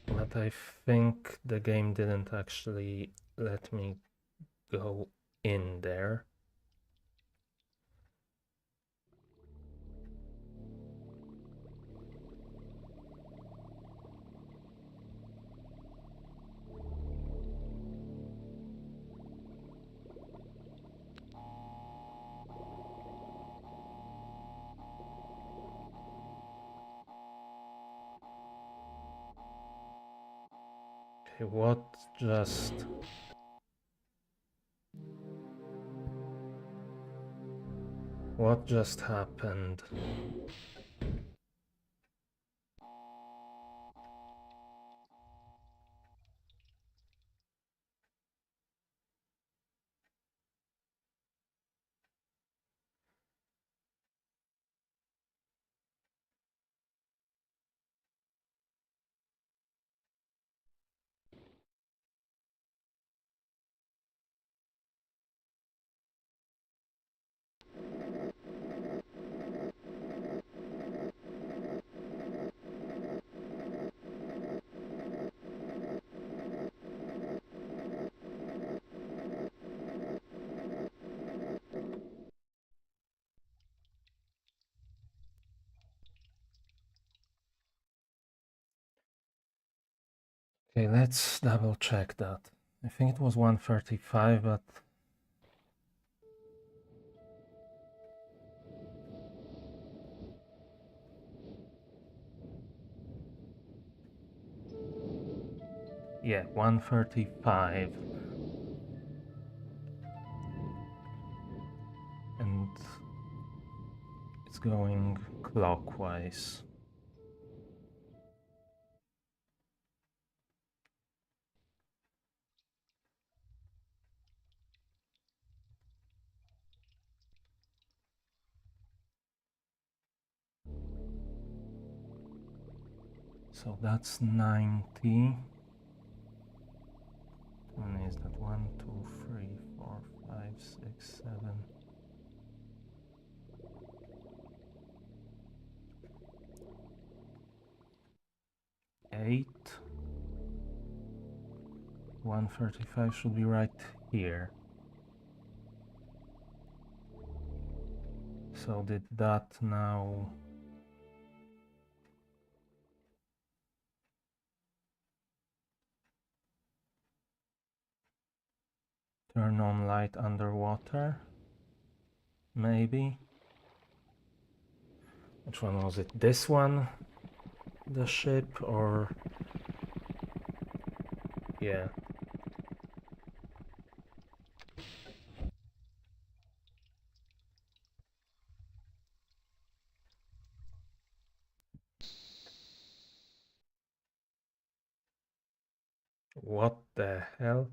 Speaker 1: But I think the game didn't actually let me go in there. Okay, what just happened? Okay, let's double check that. I think it was 135, but yeah, 135. And it's going clockwise. So that's 90. And is that 1, 2, 3, 4, 5, 6, 7, 8? 135 should be right here. So did that now... turn on light underwater? Maybe? Which one was it? This one? The ship, or... yeah. What the hell?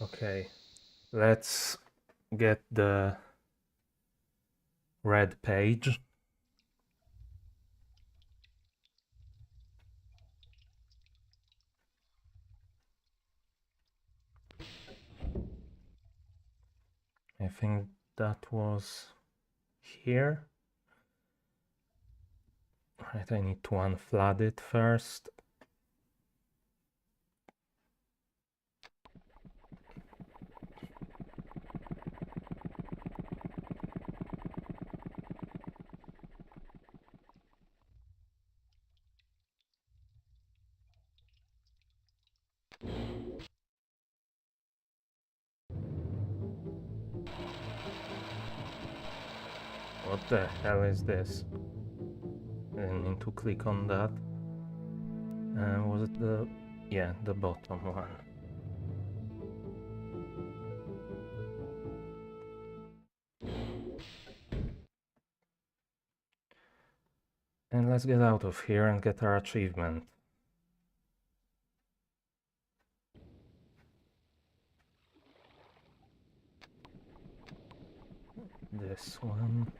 Speaker 1: Okay, let's get the red page. I think that was here. Right, I need to unflood it first. What the hell is this? I didn't mean to click on that. Was it the... yeah, the bottom one. And let's get out of here and get our achievement. This one.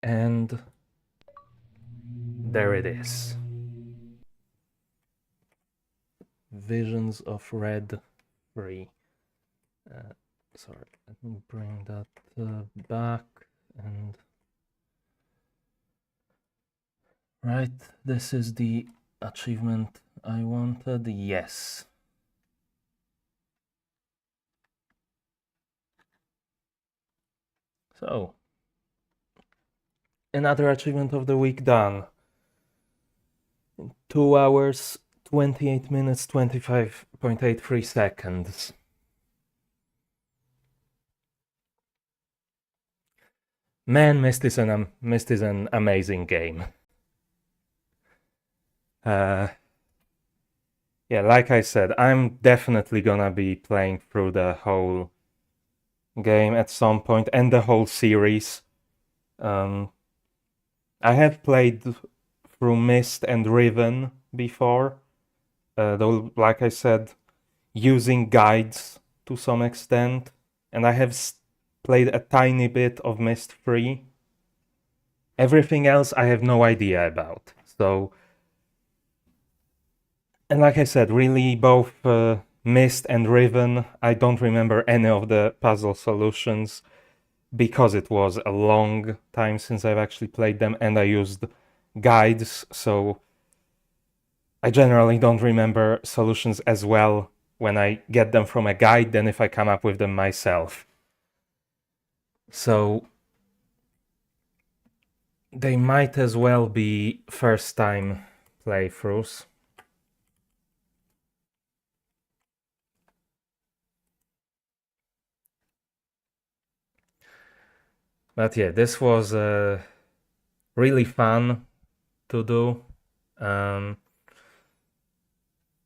Speaker 1: And there it is. Visions of Red 3. Sorry, let me bring that back and... Right, this is the achievement I wanted, yes. So, another achievement of the week done. 2 hours, 28 minutes, 25.83 seconds. Man, Myst is an amazing game. Yeah, like I said, I'm definitely gonna be playing through the whole game at some point and the whole series. I have played through Myst and Riven before, though, like I said, using guides to some extent, and I have played a tiny bit of Myst 3. Everything else I have no idea about. So, and like I said, really both Myst and Riven, I don't remember any of the puzzle solutions because it was a long time since I've actually played them and I used guides, so I generally don't remember solutions as well when I get them from a guide than if I come up with them myself. So they might as well be first time playthroughs. But yeah, this was really fun to do.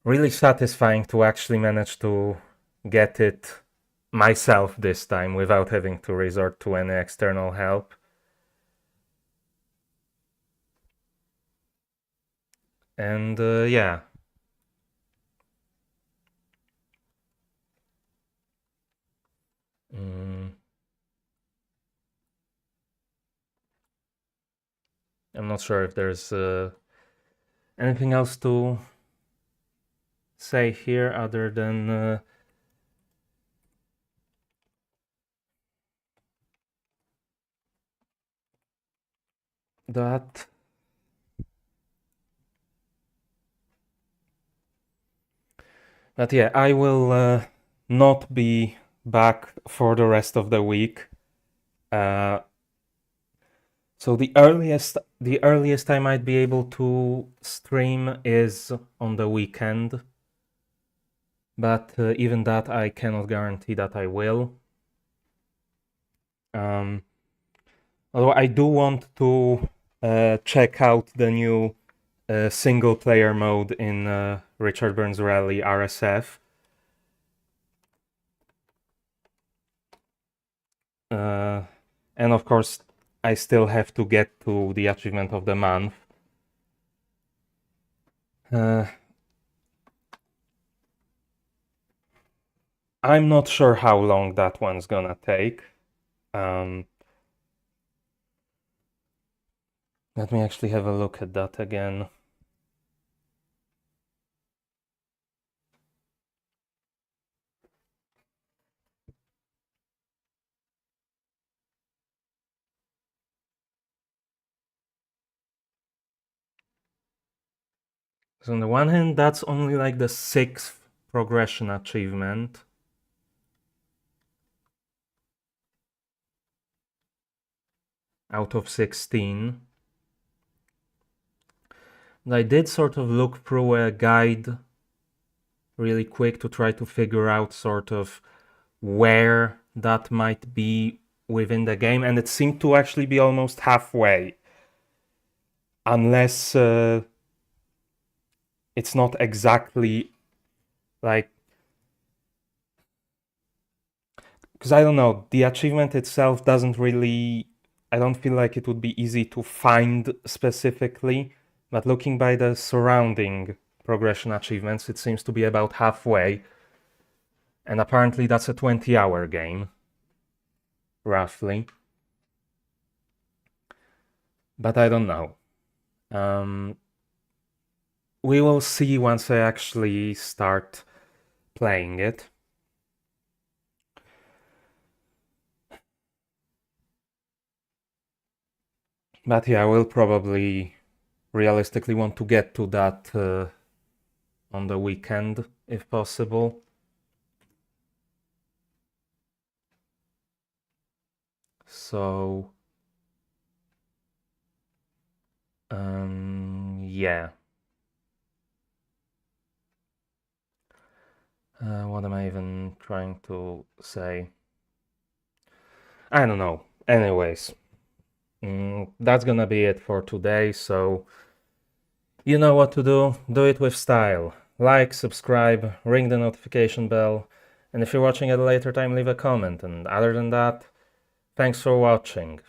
Speaker 1: Really satisfying to actually manage to get it myself this time without having to resort to any external help. And yeah. I'm not sure if there's anything else to say here other than that. But yeah, I will not be back for the rest of the week. So the earliest I might be able to stream is on the weekend. But even that I cannot guarantee that I will. Although I do want to check out the new single player mode in Richard Burns Rally RSF. And of course, I still have to get to the achievement of the month. I'm not sure how long that one's gonna take. Let me actually have a look at that again. So on the one hand, that's only like the 6th progression achievement. Out of 16. And I did sort of look through a guide really quick to try to figure out sort of where that might be within the game, and it seemed to actually be almost halfway. Unless it's not exactly like... Because I don't know, the achievement itself doesn't really... I don't feel like it would be easy to find specifically, but looking by the surrounding progression achievements, it seems to be about halfway. And apparently that's a 20-hour game, roughly. But I don't know. We will see once I actually start playing it. But yeah, I will probably realistically want to get to that on the weekend, if possible. So, yeah. What am I even trying to say? I don't know. Anyways, that's gonna be it for today. So, you know what to do. Do it with style. Like, subscribe, ring the notification bell, and if you're watching at a later time, leave a comment. And other than that, thanks for watching.